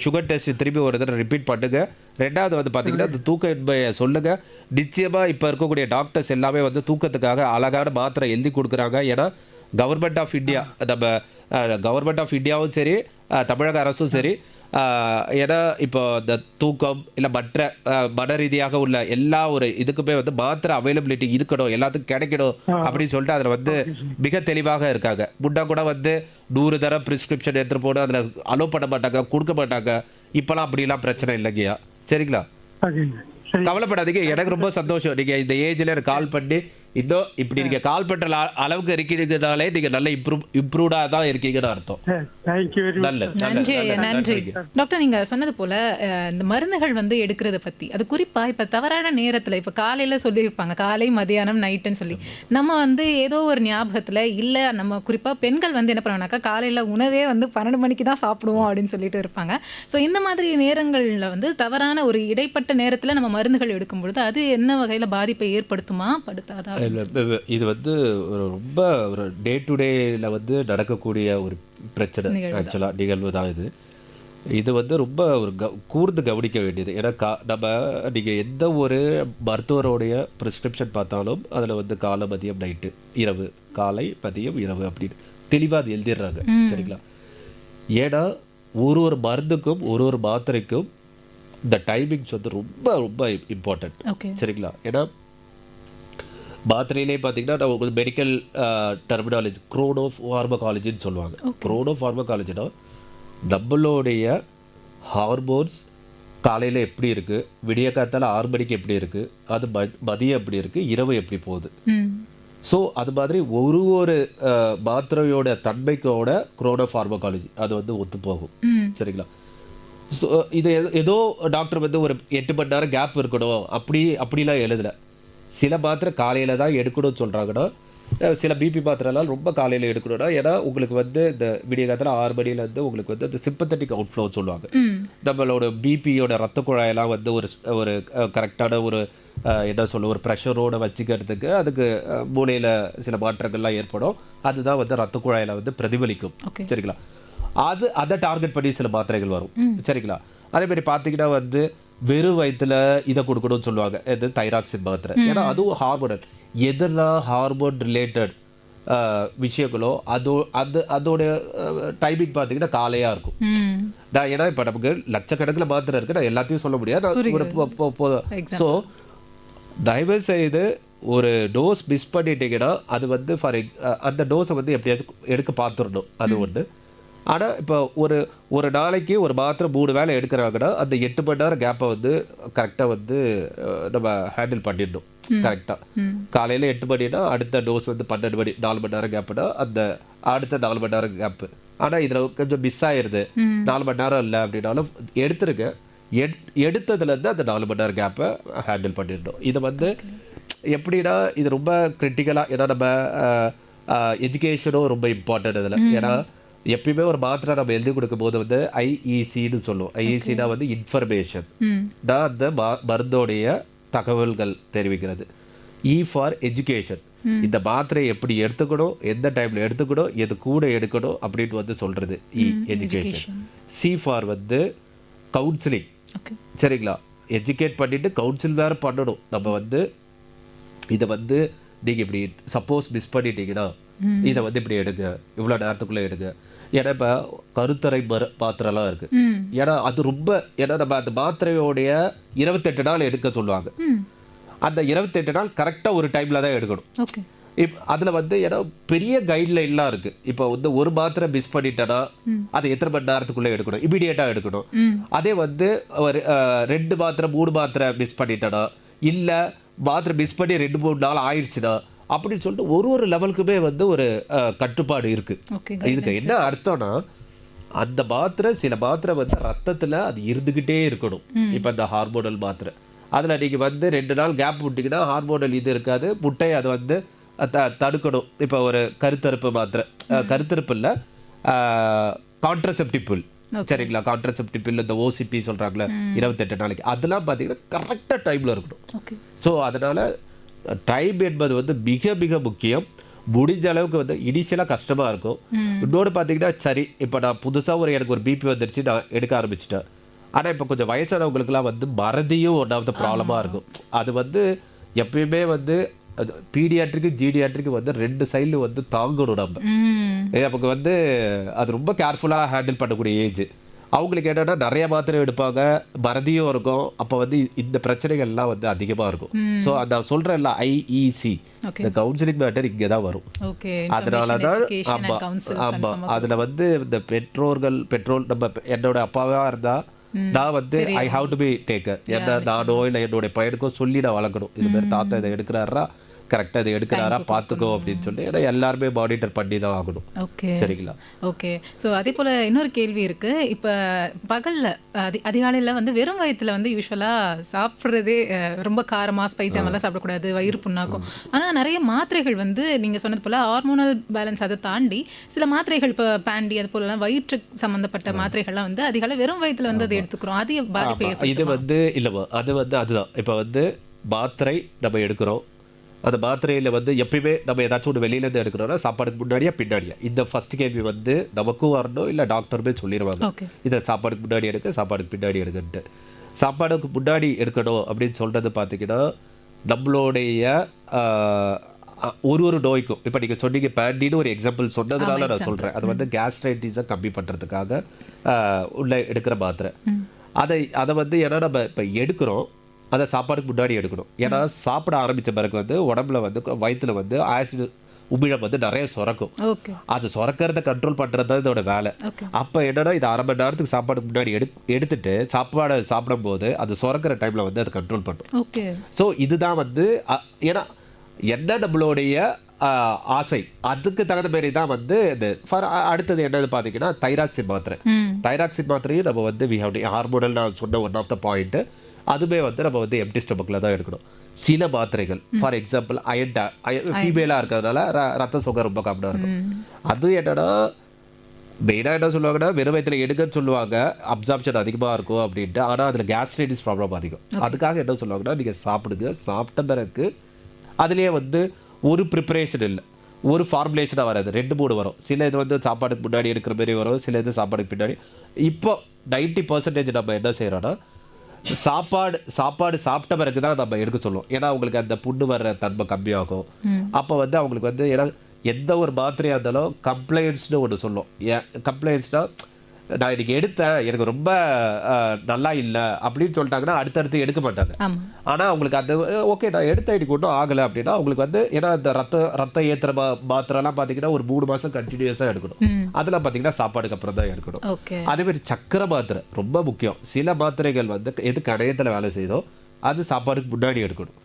சுகர் டெஸ்ட் திரும்பி ஒரு தடவை ரிப்பீட் பண்ணுங்க. 2வது வந்து பார்த்தீங்கன்னா இந்த தூக்க சொல்லுங்கள். நிச்சயமாக இப்போ இருக்கக்கூடிய டாக்டர்ஸ் எல்லாமே வந்து தூக்கத்துக்காக அழகான மாத்திரை எழுதி கொடுக்குறாங்க. ஏன்னா கவர்மெண்ட் ஆஃப் இந்தியா நம்ம கவர்மெண்ட் ஆஃப் இந்தியாவும் சரி தமிழக அரசும் சரி ஏன்னா இப்போ இந்த தூக்கம் இல்லை மற்ற மன ரீதியாக உள்ள எல்லா ஒரு இதுக்குமே வந்து மாத்திரை அவைலபிலிட்டி இருக்கணும், எல்லாத்துக்கும் கிடைக்கணும் அப்படின்னு சொல்லிட்டு அதில் வந்து மிக தெளிவாக இருக்காங்க. முன்னா கூட வந்து 100 தரம் ப்ரிஸ்கிரிப்ஷன் எடுத்துகிட்டு போனால் அதில் அலோவ் பண்ண மாட்டாங்க, கொடுக்க மாட்டாங்க. இப்போலாம் அப்படிலாம் பிரச்சனை இல்லைங்கய்யா. சரிங்களா? கவலைப்படாதீங்க. எனக்கு ரொம்ப சந்தோஷம் நீங்கள் இந்த ஏஜில் எனக்கு கால் பண்ணி இன்னும் இப்படி நீங்கள் கால் பண்ணுற அளவுக்கு இருக்கீங்கனாலே நீங்கள் நல்ல இம்ப்ரூவ்டாக தான் இருக்கீங்கன்னு அர்த்தம். நன்றி டாக்டர். நீங்க சொன்னது போல இந்த மருந்துகள் வந்து எடுக்கிறத பத்தி அது குறிப்பா இப்ப தவறான நேரத்துல இப்ப காலையில சொல்லியிருப்பாங்க காலை மதியானம் நைட்டுன்னு சொல்லி நம்ம வந்து ஏதோ ஒரு ஞாபகத்துல இல்ல நம்ம குறிப்பா பெண்கள் வந்து என்ன பண்ணுவாங்கனாக்கா காலையில உணவே வந்து 12 மணிக்கு தான் சாப்பிடுவோம் அப்படின்னு சொல்லிட்டு இருப்பாங்க. ஸோ இந்த மாதிரி நேரங்கள்ல வந்து தவறான ஒரு இடைப்பட்ட நேரத்துல நம்ம மருந்துகள் எடுக்கும் பொழுது அது என்ன வகையில பாதிப்பை ஏற்படுத்துமா படுத்தாதா? இது வந்து ரொம்ப ஒரு டே டு டேல வந்து நடக்கக்கூடிய ஒரு பிரச்சனை ஆக்சுவலாக நிகழ்வு தான் இது. இது வந்து ரொம்ப ஒரு கூர்ந்து கவனிக்க வேண்டியது. ஏன்னா நம்ம நீங்கள் எந்த ஒரு மருத்துவருடைய ப்ரிஸ்கிரிப்ஷன் பார்த்தாலும் அதில் வந்து காலை மதியம் நைட்டு இரவு காலை மதியம் இரவு அப்படின்னு தெளிவாக அது எழுதிடுறாங்க. சரிங்களா? ஏன்னா ஒரு மருந்துக்கும் ஒரு மாத்திரைக்கும் இந்த டைமிங்ஸ் வந்து ரொம்ப ரொம்ப இம்பார்ட்டன்ட். சரிங்களா? ஏன்னா மாத்திரையிலே பார்த்தீங்கன்னா நம்ம மெடிக்கல் டெர்மினாலஜி குரோனோ ஃபார்மகாலஜின்னு சொல்லுவாங்க. குரோனோ ஃபார்மகாலஜினா நம்மளுடைய ஹார்மோன்ஸ் காலையில் எப்படி இருக்குது, விடிய காத்தால 6 மணிக்கு எப்படி இருக்குது, அது மதியம் எப்படி இருக்குது, இரவு எப்படி போகுது. ஸோ அது மாதிரி ஒரு மாத்திரையோட தன்மைக்கோட குரோனோ ஃபார்மகாலஜி அது வந்து ஒத்து போகும். சரிங்களா? ஸோ இது ஏதோ டாக்டர் வந்து ஒரு 8 மணி நேரம் கேப் இருக்கணும் அப்படிலாம் எழுதலை. சில மாத்திரை காலையில் தான் எடுக்கணும்னு சொல்கிறாங்கன்னா சில பிபி மாத்திரைலாம் ரொம்ப காலையில் எடுக்கணும்னா ஏன்னா உங்களுக்கு வந்து இந்த விடிய காலத்தில் 6 மணிலேருந்து உங்களுக்கு வந்து இந்த சிம்பத்தட்டிக் அவுட்ஃப்ளோ சொல்லுவாங்க. நம்மளோட பிபியோட ரத்த குழாயெல்லாம் வந்து ஒரு கரெக்டான ஒரு என்ன சொல்ல ஒரு ப்ரெஷரோடு வச்சுக்கிறதுக்கு அதுக்கு மூளையில் சில மாற்றங்கள்லாம் ஏற்படும். அதுதான் வந்து ரத்த குழாயில் வந்து பிரதிபலிக்கும். சரிங்களா? அதை டார்கெட் பண்ணி சில மாத்திரைகள் வரும். சரிங்களா? அதேமாதிரி பார்த்தீங்கன்னா வந்து வெறும் வயிற்றுல இதை கொடுக்கணும்னு சொல்லுவாங்க. இது தைராக்சின் மாத்திரை. ஏன்னா அதுவும் ஹார்மோனல். எதெல்லாம் ஹார்மோன் ரிலேட்டட் விஷயங்களோ அதோட டைமிங் பார்த்தீங்கன்னா காலையாக இருக்கும். நான் ஏன்னா இப்போ நமக்கு லட்சக்கணக்கில் மாத்திரை இருக்குது, நான் எல்லாத்தையும் சொல்ல முடியாது. ஸோ தயவு செய்து ஒரு டோஸ் மிஸ் பண்ணிட்டீங்கன்னா அது வந்து அந்த டோஸை வந்து எப்படியாச்சும் எடுக்க பார்த்துடணும். அது ஒன்று. ஆனால் இப்போ ஒரு நாளைக்கு ஒரு மாத்திரை 3 வேளை எடுக்கிறாங்கன்னா அந்த 8 மணி நேரம் கேப்பை வந்து கரெக்டாக வந்து நம்ம ஹேண்டில் பண்ணிடணும். கரெக்டாக காலையில் 8 மணினா அடுத்த டோஸ் வந்து 12 மணி 4 மணி நேரம் கேப்புனா அந்த அடுத்த 4 மணி நேரம் கேப்பு. ஆனால் இதில் கொஞ்சம் மிஸ் ஆயிடுது 4 மணி நேரம் இல்லை அப்படின்னாலும் எடுத்துருங்க. எடுத்ததுலேருந்து அந்த 4 மணி நேரம் கேப்பை ஹேண்டில் பண்ணிடணும். இதை வந்து எப்படின்னா இது ரொம்ப கிரிட்டிக்கலாக ஏன்னா நம்ம எஜுகேஷனும் ரொம்ப இம்பார்ட்டன்ட் இதில். ஏன்னா எப்பயுமே ஒரு மாத்திரை நம்ம எழுதி கொடுக்கும் போது வந்து ஐஇசின்னு சொல்லுவோம். ஐஇசினா வந்து இன்ஃபர்மேஷன் தான் அந்த மருந்தோடைய தகவல்கள் தெரிவிக்கிறது. இ ஃபார் எஜுகேஷன், இந்த மாத்திரையை எப்படி எடுத்துக்கணும், எந்த டைம்ல எடுத்துக்கணும், எது கூட எடுக்கணும் அப்படின்னு வந்து சொல்றது இ எஜுகேஷன். சி ஃபார் வந்து கவுன்சிலிங். சரிங்களா, எஜுகேட் பண்ணிட்டு கவுன்சில் வேற பண்ணணும். நம்ம வந்து இதை வந்து நீங்க இப்படி சப்போஸ் மிஸ் பண்ணிட்டீங்கன்னா இதை வந்து இப்படி எடுங்க, இவ்வளோ நேரத்துக்குள்ள எடுங்க. ஏன்னா இப்போ கருத்தரை மாத்திரைலாம் இருக்கு. ஏன்னா அது ரொம்ப, ஏன்னா நம்ம அந்த மாத்திரையோடைய 28 நாள் எடுக்க சொல்லுவாங்க. அந்த 28 நாள் கரெக்டாக ஒரு டைம்ல தான் எடுக்கணும். அதில் வந்து ஏன்னா பெரிய கைட்லைன்லாம் இருக்கு. இப்போ வந்து ஒரு மாத்திரை மிஸ் பண்ணிட்டேன்னா அதை எத்தனை மணி நேரத்துக்குள்ளே எடுக்கணும், இமீடியட்டாக எடுக்கணும். அதே வந்து ஒரு 2 மாத்திரை 3 மாத்திரை மிஸ் பண்ணிட்டேன்னா, இல்லை மாத்திரை மிஸ் பண்ணி 2-3 நாள் ஆயிடுச்சுன்னா அப்படின்னு சொல்லிட்டு ஒரு லெவலுக்குமே வந்து ஒரு கட்டுப்பாடு இருக்கு. இதுக்கு என்ன அர்த்தம்னா, அந்த மாத்திரை சில மாத்திரை வந்து ரத்தத்தில் அது இருந்துக்கிட்டே இருக்கணும். இப்போ இந்த ஹார்மோனல் மாத்திரை அதில் நீங்கள் வந்து 2 நாள் கேப் விட்டிங்கன்னா ஹார்மோனல் இது இருக்காது, முட்டை அதை வந்து தடுக்கணும். இப்போ ஒரு கருத்தரிப்பு மாத்திரை, கருத்தரிப்பு இல்லை, கான்ட்ரசெப்டிவ் பில். சரிங்களா, கான்ட்ரசெப்டிவ் பில் இந்த ஓசிபி சொல்கிறாங்களே 28 நாளைக்கு, அதெல்லாம் பார்த்தீங்கன்னா கரெக்டாக டைமில் இருக்கணும். ஸோ அதனால் டைம் என்பது வந்து மிக மிக முக்கியம். முடிஞ்ச அளவுக்கு வந்து இனிஷியலாக கஷ்டமாக இருக்கும். இன்னொன்று பார்த்தீங்கன்னா, சரி இப்போ நான் புதுசாக எனக்கு ஒரு பிபி வந்துருச்சு, நான் எடுக்க ஆரம்பிச்சிட்டேன். ஆனால் இப்போ கொஞ்சம் வயசானவங்களுக்குலாம் வந்து மறதியும் ஒன் ஆஃப் த ப்ராப்ளமாக இருக்கும். அது வந்து எப்பயுமே வந்து பீடியாட்ரிக்கு ஜீடியாட்ரிக்கு வந்து 2 சைடில் வந்து தாங்கணும். நம்ம நமக்கு வந்து அது ரொம்ப கேர்ஃபுல்லாக ஹேண்டில் பண்ணக்கூடிய ஏஜ். அவங்களுக்கு என்னன்னா நிறைய மாத்திரை எடுப்பாங்க, மறதியும் இருக்கும். அப்போ வந்து இந்த பிரச்சனைகள்லாம் வந்து அதிகமாக இருக்கும். ஸோ அந்த சொல்கிறேன்ல ஐஇசி, இந்த கவுன்சிலிங் மேட்டர் இங்கே தான் வரும். அதனால தான் ஆமாம் அதில் வந்து இந்த பெற்றோர் நம்ம என்னோட அப்பாவாக இருந்தால் நான் வந்து I have to be taker. ஏன்னா நானோ இல்லை என்னோட பையனுக்கோ சொல்லி நான் வளர்க்கணும். இது மாதிரி தாத்தா இதை எடுக்கிறாரா, கரெக்டாக இதை எடுக்கிறாரா பார்த்துக்கோ அப்படின்னு சொல்லி. ஏன்னா எல்லாருமே மானிட்டர் பண்ணி தான் ஆகணும். சரிங்களா? ஓகே. ஸோ அதே போல் இன்னொரு கேள்வி இருக்கு. இப்போ பகலில் அதிகாலையில் வந்து வெறும் வயிற்றுல வந்து யூஸ்வலாக சாப்பிட்றதே ரொம்ப காரமாக ஸ்பைஸாக மாதிரிலாம் சாப்பிடக்கூடாது, வயிறு புண்ணாக்கும். ஆனால் நிறைய மாத்திரைகள் வந்து நீங்கள் சொன்னது போல் ஹார்மோனல் பேலன்ஸ் அதை தாண்டி சில மாத்திரைகள் இப்போ பேண்டி அது போலலாம் வயிற்று சம்மந்தப்பட்ட மாத்திரைகள்லாம் வந்து அதிகாலை வெறும் வயிற்றுல வந்து அதை எடுத்துக்கிறோம். அது பாதிப்பு இது வந்து இல்லைம்மா, அது வந்து அதுதான். இப்போ வந்து மாத்திரை நம்ம எடுக்கிறோம், அந்த மாத்திரையில் வந்து எப்பயுமே நம்ம ஏதாச்சும் ஒன்று வெளியிலேருந்து எடுக்கிறோம்னா சாப்பாடுக்கு முன்னாடியா பின்னாடியா, இந்த ஃபர்ஸ்ட் கேள்வி வந்து நமக்கும் வரணும், இல்லை டாக்டருமே சொல்லிடுவாங்க இதை சாப்பாடுக்கு முன்னாடி எடுக்க, சாப்பாடுக்கு பின்னாடி எடுக்கன்ட்டு. சாப்பாடுக்கு முன்னாடி எடுக்கணும் அப்படின்னு சொல்கிறது பார்த்தீங்கன்னா, நம்மளுடைய ஒரு நோய்க்கும், இப்போ நீங்கள் சொன்னீங்க பேண்டின்னு ஒரு எக்ஸாம்பிள் சொன்னதுனால நான் சொல்கிறேன். அது வந்து கேஸ்ட்ரைட்டிஸை கம்மி பண்ணுறதுக்காக உள்ள எடுக்கிற மாத்திரை. அதை வந்து ஏன்னா நம்ம இப்போ எடுக்கிறோம், அதை சாப்பாடுக்கு முன்னாடி எடுக்கணும். ஏன்னா சாப்பிட ஆரம்பித்த பிறகு வந்து உடம்புல வந்து வயிற்றுல வந்து ஆசிட் உமிழம் வந்து நிறைய சுரக்கும். அது சுரக்கிறத கண்ட்ரோல் பண்ணுறது தான் இதோட வேலை. அப்போ என்னன்னா, இது அரை மணி நேரத்துக்கு சாப்பாடுக்கு முன்னாடி எடுத்துட்டு சாப்பாடை சாப்பிடும் போது அது சுரக்கிற டைமில் வந்து அதை கண்ட்ரோல் பண்ணும். ஸோ இதுதான் வந்து ஏன்னா என்ன நம்மளுடைய ஆசை, அதுக்கு தகுந்த மாதிரி தான் வந்து இந்த அடுத்தது என்னது பார்த்தீங்கன்னா தைராக்சின் மாத்திரை. தைராக்சின் மாத்திரையும் நம்ம வந்து ஹார்மோனல் நான் சொன்ன ஒன் ஆஃப் த பாயிண்ட். அதுவே வந்து நம்ம வந்து எம்டி ஸ்டொமக்கில் தான் எடுக்கணும். சில மாத்திரைகள் ஃபார் எக்ஸாம்பிள் ஃபீமேலாக இருக்கிறதுனால ரத்த சோகை ரொம்ப கம்மியாக இருக்கும். அது என்னன்னா மெயினாக என்ன சொல்லுவாங்கன்னா வெறும் வயிற்றுல எடுக்கன்னு சொல்லுவாங்க, அப்சார்ப்ஷன் அதிகமாக இருக்கும் அப்படின்ட்டு. ஆனால் அதில் கேஸ்ட்ரைட்டிஸ் ப்ராப்ளம் அதிகம். அதுக்காக என்ன சொல்லுவாங்கன்னா, நீங்கள் சாப்பிடுங்க, சாப்பிட்ட பிறகு அதுலேயே வந்து ஒரு ப்ரிப்பரேஷன் இல்லை, ஒரு ஃபார்முலேஷனாக வராது, 2-3 வரும். சில இது வந்து சாப்பாடுக்கு முன்னாடி எடுக்கிற மாதிரி வரும், சில இது சாப்பாடுக்கு பின்னாடி. இப்போ 90% நம்ம என்ன செய்கிறோன்னா, சாப்பாடு சாப்பிட்ட பிறகு தான் நம்ம எடுக்க சொல்லுவோம். ஏன்னா அவங்களுக்கு அந்த புண்ணு வர்ற தன்மை கம்மியாகும். அப்போ வந்து அவங்களுக்கு வந்து ஏன்னா எந்த ஒரு மாத்திரையாக இருந்தாலும் கம்ப்ளைண்ட்ஸ்னு ஒன்று சொல்லுவோம். கம்ப்ளைண்ட்ஸ்னா நான் இன்னைக்கு எடுத்தேன், எனக்கு ரொம்ப நல்லா இல்லை அப்படின்னு சொல்லிட்டாங்கன்னா அடுத்தடுத்து எடுக்க மாட்டாங்க. ஆனால் அவங்களுக்கு அந்த ஓகே நான் எடுத்தேன் இன்னைக்கு ஒன்றும் ஆகலை அப்படின்னா அவங்களுக்கு வந்து ஏன்னா இந்த ரத்தம் ஏற்றுற மாத்திரைலாம் பார்த்தீங்கன்னா ஒரு 3 மாதம் கண்டினியூஸாக எடுக்கணும். அதெல்லாம் பார்த்தீங்கன்னா சாப்பாடுக்கு அப்புறம் தான் எடுக்கணும். அதேமாதிரி சக்கரை மாத்திரை ரொம்ப முக்கியம். சில மாத்திரைகள் வந்து எது கணையத்தில் வேலை செய்தோ அது சாப்பாடுக்கு முன்னாடி எடுக்கணும்.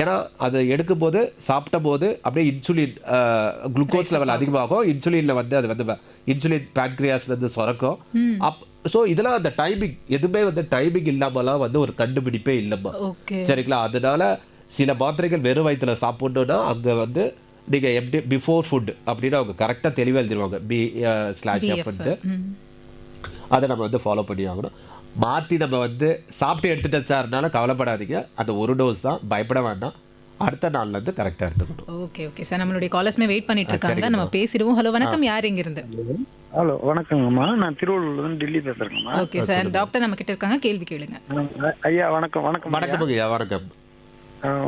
ஏன்னா அது எடுக்கும் போது சாப்பிட்ட போது அப்படியே இன்சுலின் குளுக்கோஸ் லெவல் அதிகமாகும். இன்சுலின்ல வந்து அது வந்து இன்சுலின் பேன்க்ரியாஸ்ல இருந்து சுரக்கும். ஸோ இதெல்லாம் அந்த டைமிங் எதுவுமே வந்து டைமிங் இல்லாமலாம் வந்து ஒரு கண்டுபிடிப்பே இல்லைம்மா. சரிங்களா? அதனால சில மாத்திரைகள் வெறும் வயிற்றுல சாப்பிடணும்னா அங்கே வந்து நீங்கள் எப்படி பிஃபோர் ஃபுட் அப்படின்னு அவங்க கரெக்டாக தெளிவாக எழுதிடுவாங்க B/F அதை நம்ம வந்து ஃபாலோ பண்ணி ஆகணும். மாற்றி நம்ம வந்து சாப்பிட்டு எடுத்துட்டேன் சார்னால கவலைப்படாதீங்க, அந்த ஒரு டோஸ் தான், பயப்பட வேண்டாம். அடுத்த நாள்லேருந்து கரெக்டாக எடுத்துக்கணும். ஓகே ஓகே சார், நம்மளுடைய காலர்ஸ்மே வெயிட் பண்ணிட்டு இருக்காங்க, நம்ம பேசிடுவோம். ஹலோ வணக்கம், யார் எங்கிருந்து? ஹலோ வணக்கங்கம்மா, நான் திருவள்ளூர்லேருந்து டெல்லி பேசுகிறேங்கம்மா. ஓகே சார், டாக்டர் நம்ம கிட்ட இருக்காங்க, கேள்வி கேளுங்க. ஐயா வணக்கம். வணக்கம் வணக்கம் ஐயா. வணக்கம்.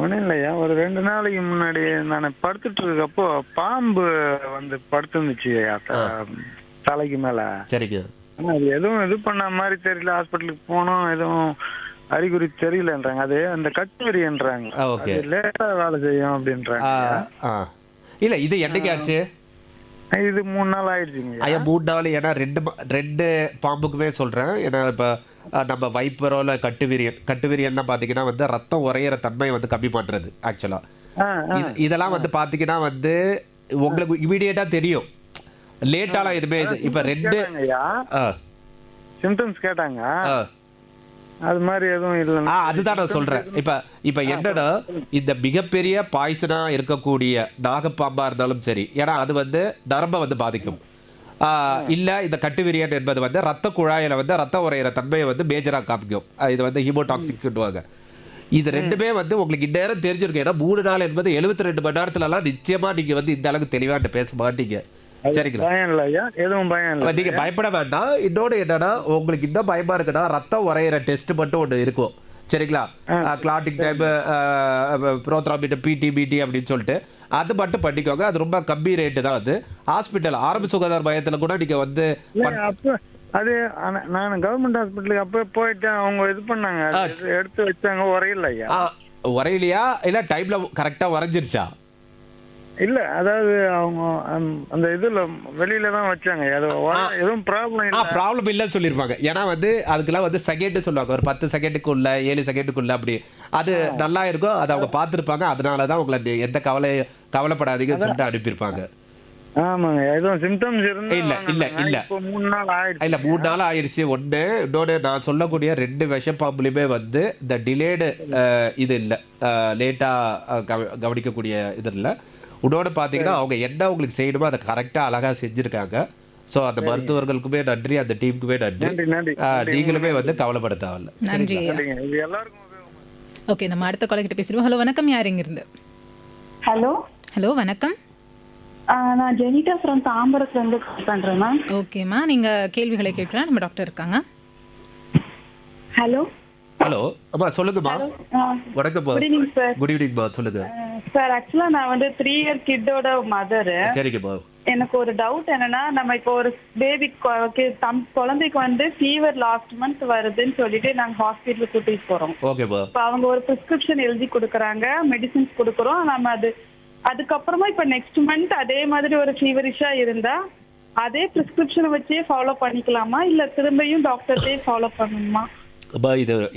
ஒன்றும் இல்லையா, ஒரு 2 நாளைக்கு முன்னாடி நான் படுத்துட்டு இருக்கப்போ பாம்பு வந்து படுத்துருந்துச்சு ஐயா தலைக்கு மேலே. சரிங்க. ஆனால் அது எதுவும் இது பண்ண மாதிரி தெரியல, ஹாஸ்பிட்டலுக்கு போனோம், எதுவும் அறிகுறி தெரியலன்றாங்க. அது அந்த கட்டுவரின்றாங்க, ஓகே, லேட்டாக வேலை செய்யும் அப்படின்றாங்க. இல்லை இது என்னைக்கு ஆச்சு? இது 3 நாள் ஆயிடுச்சுங்க ஐயா. 3 நாள். ஏன்னா ரெண்டு பாம்புக்குமே சொல்கிறேன். ஏன்னா இப்போ நம்ம வைப்பரோல கட்டுவிரியன்னா பார்த்தீங்கன்னா வந்து ரத்தம் உரையிற தன்மையை வந்து கம்மி பண்ணுறது ஆக்சுவலாக. இதெல்லாம் வந்து பார்த்தீங்கன்னா வந்து உங்களுக்கு இமீடியட்டாக தெரியும், லேட்டாலாம் எதுவுமே. இது இப்போ 2 சிம்டம்ஸ் கேட்டாங்க, அது மாதிரி எதுவும் இல்லை. அதுதான் நான் சொல்றேன். இப்ப என்னன்னா, இந்த மிகப்பெரிய பாய்சனா இருக்கக்கூடிய நாகப்பாம்பா இருந்தாலும் சரி, ஏன்னா அது வந்து நரம்பை வந்து பாதிக்கும். இல்ல இந்த கட்டுவிரியன் என்பது வந்து ரத்த குழாயில வந்து ரத்தம் உரையிற தன்மையை வந்து மேஜரா காமிக்கும். இது வந்து ஹீமோடாக்சிக்வாங்க. இது ரெண்டுமே வந்து உங்களுக்கு இந்நேரம் தெரிஞ்சிருக்கும். ஏன்னா 3 நாள் என்பது 72 மணி நேரத்துலலாம் நிச்சயமா நீங்க வந்து இந்த அளவுக்கு தெளிவாக பேச மாட்டீங்க. சரிங்களா? நீங்க பயப்பட வேண்டாம். இன்னொன்று என்னன்னா, உங்களுக்கு இன்னும் பயமா இருக்குன்னா ரத்தம் உரையிற டெஸ்ட் மட்டும் ஒன்று இருக்கும். சரிங்களா? கிளாட்டிங் டைம், ப்ரோத்ராமிட்டர், பிடிபிடி அப்படின்னு சொல்லிட்டு அது மட்டும் பண்ணிக்கோங்க. அது ரொம்ப கம்மி ரேட்டு தான். அது ஹாஸ்பிட்டல் ஆரம்ப சுகாதார மையத்தில் கூட நீங்க வந்து அது நான் கவர்மெண்ட் ஹாஸ்பிட்டலுக்கு அப்போ போயிட்டேன், அவங்க இது பண்ணாங்க, எடுத்து வச்சாங்க. உரையிலையா இல்ல டைம்ல கரெக்டா உரைஞ்சிருச்சா? இல்ல, அதாவது அவங்க அந்த இதுல வெளியில தான் வச்சாங்க. எதுவும் ப்ராப்ளம் இல்லைன்னு சொல்லியிருப்பாங்க. ஏன்னா வந்து அதுக்கெல்லாம் வந்து செகண்ட் சொல்லுவாங்க, ஒரு 10 செகண்டுக்குள்ள 7 செகண்டுக்குள்ள அப்படி அது நல்லா இருக்கும். அதை அவங்க பார்த்துருப்பாங்க. அதனாலதான் உங்களை எந்த கவலைப்படாதீங்கன்னு சொல்லிட்டு அனுப்பியிருப்பாங்க. ஆமாங்க, எதுவும் சிம்டம்ஸ் இருந்தா இல்ல இல்ல இல்ல 3 நாள் ஆயிடுச்சு. இல்ல 3 நாள் ஆயிடுச்சு. இன்னொன்று நான் சொல்லக்கூடிய 2 விஷப்பாம்புலையுமே வந்து இந்த டிலேடு இது இல்லை, லேட்டா கவனிக்கக்கூடிய இது இல்லை. உடனோட பார்த்தீங்கன்னா அவங்க என்ன உங்களுக்கு செய்யணுமோ அதை கரெக்டாக அழகாக செஞ்சுருக்காங்க. ஸோ அந்த மருத்துவர்களுக்குமே நன்றி, அந்த டீமுக்குமே நன்றி. நீங்களுமே வந்து கவலைப்பட தேவையில்லை. நன்றி. ஓகே, நம்ம அடுத்த கால கிட்ட பேசிடுவோம். ஹலோ வணக்கம், யார் எங்கிருந்து? ஹலோ வணக்கம், நான் ஜெனிட்டா ஃப்ரம் தாம்பரத்துலேருந்து கால் பண்ணுறேன் மேம். ஓகேம்மா, நீங்கள் கேள்விகளை கேட்கலாம், நம்ம டாக்டர் இருக்காங்க. ஹலோ அம்மா சொல்லுங்கம்மா. வணக்கம். Good evening sir. குட் ஈவினிங்மா, சொல்லுங்க சார். ஆக்சுவலாக நான் வந்து 3 இயர் கிட்டோட மதரு. சரிங்கம்மா. எனக்கு ஒரு டவுட் என்னன்னா, நம்ம இப்போ ஒரு பேபி குழந்தைக்கு வந்து ஃபீவர் லாஸ்ட் மந்த் வருதுன்னு சொல்லிட்டு நாங்கள் ஹாஸ்பிட்டலுக்கு கூட்டிட்டு போகிறோம். ஓகேம்மா. இப்போ அவங்க ஒரு ப்ரிஸ்கிரிப்ஷன் எழுதி கொடுக்குறாங்க, மெடிசின்ஸ் கொடுக்குறோம். நம்ம அதுக்கப்புறமா இப்போ நெக்ஸ்ட் மந்த் அதே மாதிரி ஒரு ஃபீவரிஷா இருந்தா அதே ப்ரிஸ்கிரிப்ஷனை வச்சே ஃபாலோ பண்ணிக்கலாமா, இல்லை திரும்பியும் டாக்டர்டே ஃபாலோ பண்ணணுமா? அப்போ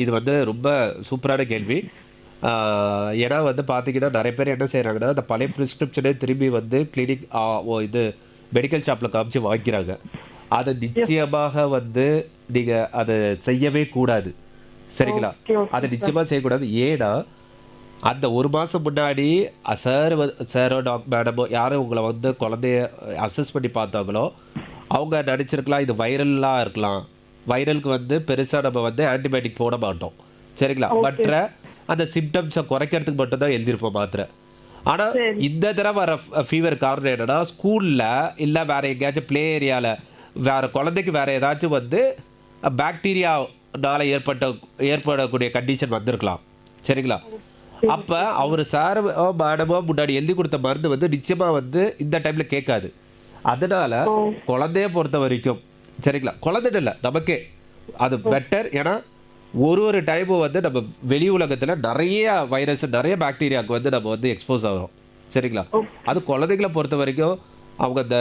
இது வந்து ரொம்ப சூப்பரான கேள்வி. ஏன்னா வந்து பார்த்தீங்கன்னா நிறைய பேர் என்ன செய்கிறாங்கன்னா, அந்த பழைய ப்ரிஸ்கிரிப்ஷனே திரும்பி வந்து கிளினிக் இது மெடிக்கல் ஷாப்பில் காமிச்சு வாங்கிக்கிறாங்க. அதை நிச்சயமாக வந்து நீங்கள் அதை செய்யவே கூடாது. சரிங்களா? அதை நிச்சயமாக செய்யக்கூடாது. ஏன்னா அந்த 1 மாதம் முன்னாடி சாரோ மேடமோ யாரும் உங்களை வந்து குழந்தைய அசஸ் பண்ணி பார்த்தாங்களோ அவங்க நினச்சிருக்கலாம் இது வைரலாக இருக்கலாம், வைரலுக்கு வந்து பெருசாக நம்ம வந்து ஆன்டிபயோட்டிக் போட மாட்டோம். சரிங்களா? மற்ற அந்த சிம்டம்ஸை குறைக்கிறதுக்கு மட்டும்தான் எழுதியிருப்போம் மாத்திரை. ஆனால் இந்த தடவை வர ஃபீவர் காரணம் என்னன்னா, ஸ்கூலில் இல்லை வேறு எங்கேயாச்சும் ப்ளே ஏரியாவில் வேறு குழந்தைக்கு வேறு ஏதாச்சும் வந்து பாக்டீரியானால ஏற்படக்கூடிய கண்டிஷன் வந்திருக்கலாம். சரிங்களா? அப்போ அவர் சார் மேடமோ முன்னாடி எழுதி கொடுத்த மருந்து வந்து நிச்சயமாக வந்து இந்த டைமில் கேட்காது. அதனால குழந்தைய பொறுத்த வரைக்கும், சரிங்களா, குழந்தைட்டு இல்லை நமக்கே அது பெட்டர். ஏன்னா ஒரு டைமும் வந்து நம்ம வெளி உலகத்தில் நிறைய வைரஸ் நிறைய பாக்டீரியாவுக்கு வந்து நம்ம வந்து எக்ஸ்போஸ் ஆகிறோம். சரிங்களா? அது குழந்தைகளை பொறுத்த வரைக்கும் அவங்க இந்த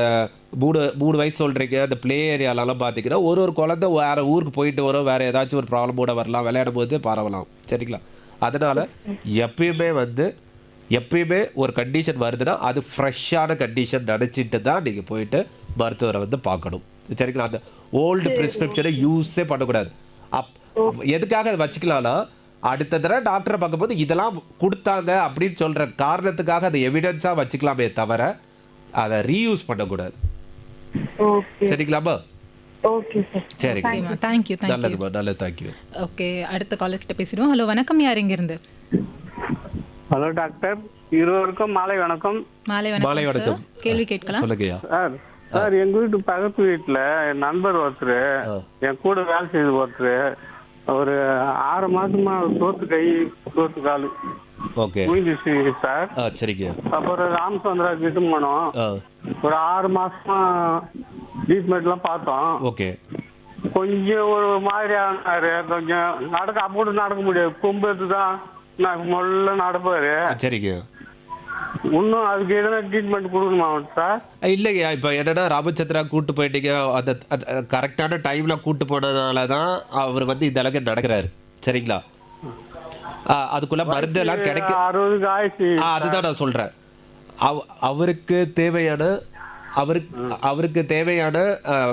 3 வயசு சொல்கிறீங்க, அந்த ப்ளே ஏரியாலலாம் பார்த்தீங்கன்னா ஒரு குழந்தை வேறு ஊருக்கு போயிட்டு வரும், வேறு ஏதாச்சும் ஒரு ப்ராப்ளமோட வரலாம், விளையாடும் போது பரவலாம். சரிங்களா? அதனால் எப்பயுமே ஒரு கண்டிஷன் வருதுன்னா அது ஃப்ரெஷ்ஷான கண்டிஷன் நினச்சிட்டு தான் நீங்கள் போயிட்டு மருத்துவரை வந்து பார்க்கணும். சரிங்களா? அந்த ஓல்டு ப்ரிஸ்கிரிப்ஷனை யூஸே பண்ணக்கூடாது. எதுக்காக அதை வச்சுக்கலாம்னா, அடுத்த தடவை டாக்டரை பார்க்கும்போது இதெல்லாம் கொடுத்தாங்க அப்படின்னு சொல்கிற காரணத்துக்காக அதை எவிடன்ஸாக வச்சுக்கலாமே தவிர அதை ரீயூஸ் பண்ணக்கூடாது. ஓகே சரிங்களாம்மா? Okay sir. சரிங்க, தேங்க்யூ. நல்லதுமா, நல்லது, தேங்க்யூ. ஓகே, அடுத்த காலர் கிட்ட பேசிடுவோம். ஹலோ, வணக்கம். யார் இருந்து? ஹலோ டாக்டர், இருவருக்கும் மாலை வணக்கம். மாலை மாலை வணக்கம் வணக்கம். சார். கேள்வி கேட்கலாம். சொல்லுங்கய்யா. சார் எங்க வீட்டு பக்கத்து வீட்டுல என் நண்பர் ஒருத்தர், என் கூட வேலை செய்து ஒருத்தர், ஒரு 6 மாசமா தோத்து கை தோத்து காலு ஓகே முடிஞ்சிச்சு சார். சரிங்க. அப்புறம் ராமச்சந்திரா கிட்ட போனோம். ஒரு 6 மாசமா ட்ரீட்மெண்ட் எல்லாம் பார்த்தோம். ஓகே. கொஞ்சம் ஒரு மாதிரி ஆனாரு. கொஞ்சம் அப்படி நடக்க முடியாது, கொம்பு எடுத்துதான் நான் முதல்ல நடப்பாரு. சரிங்க. இன்னும் அதுக்கு எதனா ட்ரீட்மெண்ட் கொடுக்கணுமா சார்? இல்லைங்க, இப்போ என்னன்னா ராமச்சந்திரா கூட்டு போயிட்டீங்க, அந்த கரெக்டான டைம்ல கூட்டு போனதுனால தான் அவர் வந்து இந்த அளவுக்கு நடக்கிறாரு. சரிங்களா? அதுக்குள்ள மருந்து எல்லாம் கிடைக்கும். 60 ஆயிடுச்சு. அதுதான் நான் சொல்றேன். அவருக்கு தேவையான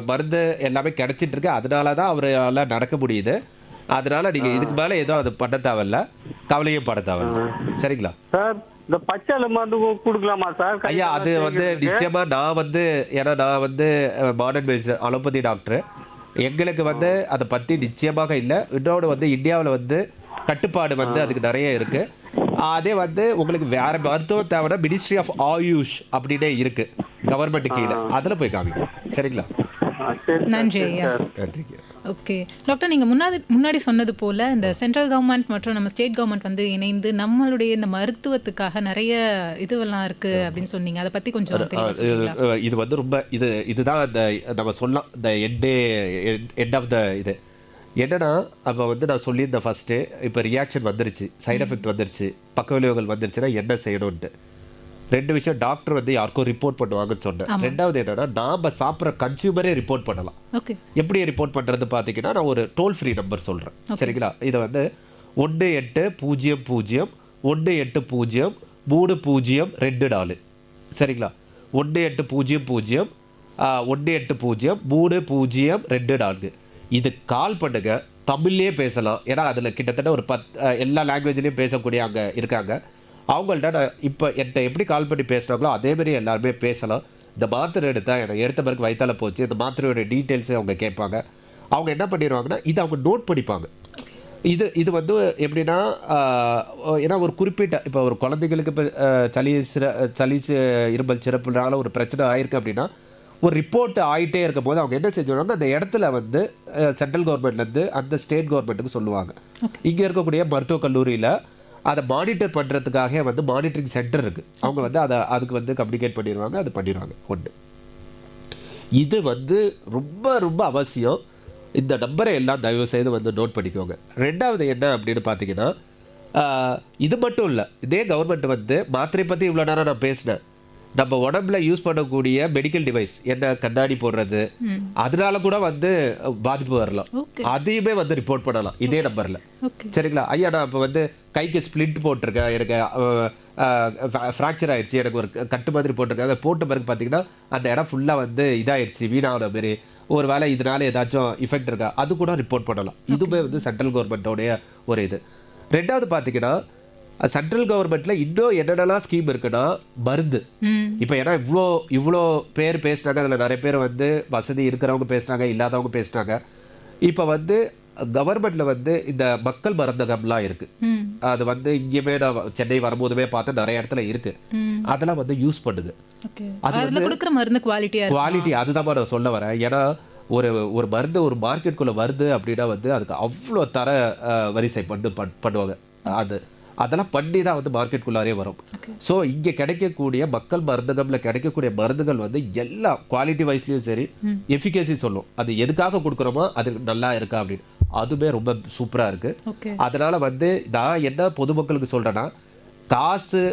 மருந்து எல்லாமே கிடைச்சிட்டு இருக்கு. அதனால தான் அவரால் நடக்க முடியுது. அதனால நீங்க இதுக்கு மேல ஏதோ அது பண்ண தேவையில்ல, கவலையும் பட தேவையில்ல. சரிங்களா சார்? இந்த பச்சை மருந்து கொடுக்கலாமா சார்? ஐயா, அது வந்து நிச்சயமா நான் வந்து மாடர்ன் மெடிசன் அலோபதி டாக்டர், எங்களுக்கு வந்து அதை பத்தி நிச்சயமாக இல்லை. இன்னொன்று வந்து இந்தியாவில் வந்து கட்டுப்பாடு வந்து அதுக்கு நிறைய இருக்கு. அதே வந்து உங்களுக்கு வேற மருத்துவம் தேவைன்னா மினிஸ்ட்ரி ஆஃப் ஆயுஷ் அப்படின்னே இருக்கு கவர்மெண்ட் கீழே, அதுல போய் காமிங்க. சரிங்களா? நன்றி ஐயா. ஓகே டாக்டர், நீங்க முன்னாடி சொன்னது போல இந்த சென்ட்ரல் கவர்மெண்ட் மற்றும் நம்ம ஸ்டேட் கவர்மெண்ட் வந்து இணைந்து நம்மளுடைய இந்த மருத்துவத்துக்காக நிறைய இதுவெல்லாம் இருக்கு அப்படின்னு சொன்னீங்க. அதை பத்தி கொஞ்சம் இது வந்து ரொம்ப இதுதான் இந்த நம்ம சொல்லலாம் இந்த எண்ட் ஆஃப் த இது என்னன்னா, அப்போ வந்து நான் சொல்லியிருந்தேன் ஃபர்ஸ்ட்டு, இப்போ ரியாக்ஷன் வந்துருச்சு, சைட் எஃபெக்ட் வந்துருச்சு, பக்க விளைவுகள் வந்துருச்சுன்னா என்ன செய்யணும்ட்டு 2 விஷயம். டாக்டர் வந்து யாருக்கும் ரிப்போர்ட் பண்ணுவாங்கன்னு சொன்னேன். 2வது என்னன்னா, நாம சாப்பிட்ற கன்சியூமரே ரிப்போர்ட் பண்ணலாம். எப்படி ரிப்போர்ட் பண்றது பார்த்தீங்கன்னா, நான் ஒரு டோல் ஃப்ரீ நம்பர் சொல்றேன். சரிங்களா? இதை வந்து 1800-180-302. சரிங்களா? 1800-180-302. இது கால் பண்ணுங்க. தமிழ்லேயே பேசலாம், ஏன்னா அதில் கிட்டத்தட்ட ஒரு 10 எல்லா லாங்குவேஜ்லேயும் பேசக்கூடிய அங்கே இருக்காங்க. அவங்கள்ட்ட நான் இப்போ என்கிட்ட எப்படி கால் பண்ணி பேசுனாங்களோ அதேமாரி எல்லாருமே பேசலாம். இந்த மாத்திரை எடுத்த பிறகு வயிற்றால போச்சு, இந்த மாத்திரையோட டீட்டெயில்ஸை அவங்க கேட்பாங்க. அவங்க என்ன பண்ணிடுவாங்கன்னா, இதை அவங்க நோட் பண்ணிப்பாங்க. இது வந்து எப்படின்னா, ஏன்னா ஒரு குறிப்பிட்ட இப்போ ஒரு குழந்தைங்களுக்கு இப்போ சளி இருமல் சிறப்புனால ஒரு பிரச்சனை ஆயிருக்கு அப்படின்னா, ஒரு ரிப்போர்ட் ஆகிட்டே இருக்கும் போது அவங்க என்ன செஞ்சுருவாங்க, அந்த இடத்துல வந்து சென்ட்ரல் கவர்மெண்ட்லேருந்து அந்த ஸ்டேட் கவர்மெண்ட்டுக்கு சொல்லுவாங்க. இங்கே இருக்கக்கூடிய மருத்துவக் கல்லூரியில் அதை மானிட்டர் பண்ணுறதுக்காக வந்து மானிட்டரிங் சென்டர் இருக்குது. அவங்க வந்து அதுக்கு வந்து கம்யூனிகேட் பண்ணிடுவாங்க, அது பண்ணிடுவாங்க. ஒன்று இது வந்து ரொம்ப ரொம்ப அவசியம். இந்த நம்பரை எல்லாம் தயவு செய்து வந்து நோட் பண்ணிக்கோங்க. 2வது என்ன அப்படின்னு பார்த்தீங்கன்னா, இது மட்டும் இல்லை, இதே கவர்மெண்ட் வந்து மாத்திரை பற்றி இவ்வளோ நேரம் நான் பேசினேன். நம்ம உடம்புல யூஸ் பண்ணக்கூடிய மெடிக்கல் டிவைஸ் என்ன, கண்ணாடி போடுறது, அதனால கூட வந்து பாதிப்பு வரலாம். அதையுமே வந்து ரிப்போர்ட் பண்ணலாம் இதே நம்பர்ல. சரிங்களா? ஐயா, நான் இப்போ வந்து கைக்கு ஸ்பிளிட் போட்டிருக்கேன், எனக்கு ஃப்ராக்சர் ஆயிடுச்சு, எனக்கு ஒரு கட்டு மாதிரி போட்டிருக்கேன். அதை போட்ட பிறகு பார்த்தீங்கன்னா அந்த இடம் ஃபுல்லாக வந்து இதாகிடுச்சு, வீணான மாரி, ஒரு வேளை இதனால ஏதாச்சும் இஃபெக்ட் இருக்கா, அது கூட ரிப்போர்ட் பண்ணலாம். இதுவுமே வந்து சென்ட்ரல் கவர்மெண்ட்டோடைய ஒரு இது. 2வது பார்த்தீங்கன்னா, சென்ட்ரல் கவர்மெண்ட்ல இன்னும் என்னென்னலாம் ஸ்கீம் இருக்குன்னா, மருந்து. இப்போ ஏன்னா இவ்வளோ பேர் பேசினாங்க, அதில் நிறைய பேர் வந்து வசதி இருக்கிறவங்க பேசினாங்க, இல்லாதவங்க பேசினாங்க. இப்போ வந்து கவர்மெண்ட்ல வந்து இந்த மக்கள் மருந்தகம்லாம் இருக்கு. அது வந்து இங்கேயுமே நான் சென்னை வரும்போதுமே பார்த்து நிறைய இடத்துல இருக்கு. அதெல்லாம் வந்து யூஸ் பண்ணுது. அது வந்து கொடுக்குற மருந்து குவாலிட்டி அதுதான் நான் சொல்ல வரேன். ஏன்னா ஒரு மருந்து ஒரு மார்க்கெட்டுக்குள்ள வருது அப்படின்னா வந்து அதுக்கு அவ்வளோ தர வரிசை பண்ணுவாங்க. அதெல்லாம் பண்ணி தான் வந்து மார்க்கெட்டுக்குள்ளாரே வரும். ஸோ இங்கே கிடைக்கக்கூடிய மக்கள் மருந்தகம்ல கிடைக்கக்கூடிய மருந்துகள் வந்து எல்லா குவாலிட்டி வைஸ்லையும் சரி, எஃபிகேசி சொல்லும். அது எதுக்காக கொடுக்குறோமோ அது நல்லா இருக்கா அப்படின்னு, அதுவே ரொம்ப சூப்பராக இருக்கு. அதனால வந்து நான் என்ன பொதுமக்களுக்கு சொல்றேன்னா, காசு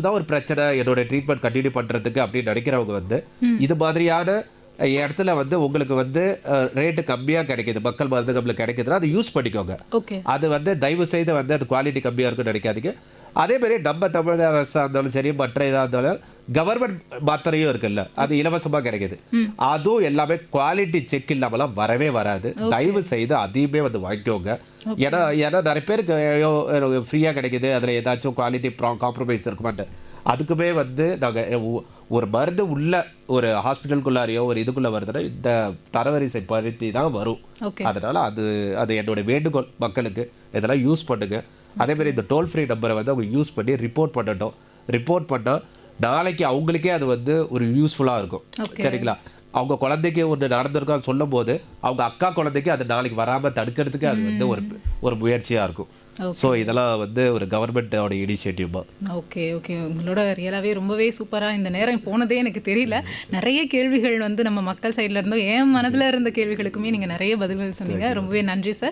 தான் ஒரு பிரச்சனை என்னோட ட்ரீட்மெண்ட் கண்டினியூ பண்றதுக்கு அப்படின்னு நினைக்கிறவங்க வந்து இது மாதிரியான இடத்துல வந்து உங்களுக்கு வந்து ரேட்டு கம்மியாக கிடைக்குது, மக்கள் மருந்தகம்ல கிடைக்குதுன்னா அதை யூஸ் பண்ணிக்கோங்க. அது வந்து தயவு செய்து வந்து அது குவாலிட்டி கம்மியாக இருக்குன்னு நினைக்காதீங்க. அதே மாதிரி நம்ம தமிழக அரசாக இருந்தாலும் சரி, மற்ற இதாக இருந்தாலும் கவர்மெண்ட் மாத்திரையும் இருக்குல்ல, அது இலவசமாக கிடைக்குது. அதுவும் எல்லாமே குவாலிட்டி செக் இல்லாமலாம் வரவே வராது. தயவு செய்து அதையுமே வந்து வாங்கிக்கோங்க. ஏன்னா நிறைய பேருக்கு ஃப்ரீயாக கிடைக்குது, அதில் ஏதாச்சும் குவாலிட்டி காம்ப்ரமைஸ் இருக்குமாட்டு. அதுக்குமே வந்து நாங்கள் ஒரு மருந்து உள்ள ஒரு ஹாஸ்பிட்டலுக்குள்ளாரையோ ஒரு இதுக்குள்ளே வருதுன்னா இந்த தரவரிசை பருத்தி தான் வரும். அதனால் அது என்னோட வேண்டுகோள் மக்களுக்கு, இதெல்லாம் யூஸ் பண்ணுங்க. அதேமாதிரி இந்த டோல் ஃப்ரீ நம்பரை வந்து அவங்க யூஸ் பண்ணி ரிப்போர்ட் பண்ணட்டும். ரிப்போர்ட் பண்ணால் நாளைக்கு அவங்களுக்கே அது வந்து ஒரு யூஸ்ஃபுல்லாக இருக்கும். சரிங்களா? அவங்க குழந்தைக்கு ஒன்று நடந்திருக்கான்னு சொல்லும் போது அவங்க அக்கா குழந்தைக்கு அது நாளைக்கு வராமல் தடுக்கிறதுக்கு அது வந்து ஒரு முயற்சியாக இருக்கும். ஸோ இதெல்லாம் வந்து ஒரு கவர்மெண்ட்டோட இனிஷியேட்டிவ் தான். ஓகே ஓகே, உங்களோட ரியலாகவே ரொம்பவே சூப்பராக இந்த நேரம் போனதே எனக்கு தெரியல. நிறைய கேள்விகள் வந்து நம்ம மக்கள் சைடில் இருந்தோம், என் மனதில் இருந்த கேள்விகளுக்குமே நீங்கள் நிறைய பதில்கள் சொன்னீங்க. ரொம்பவே நன்றி சார்.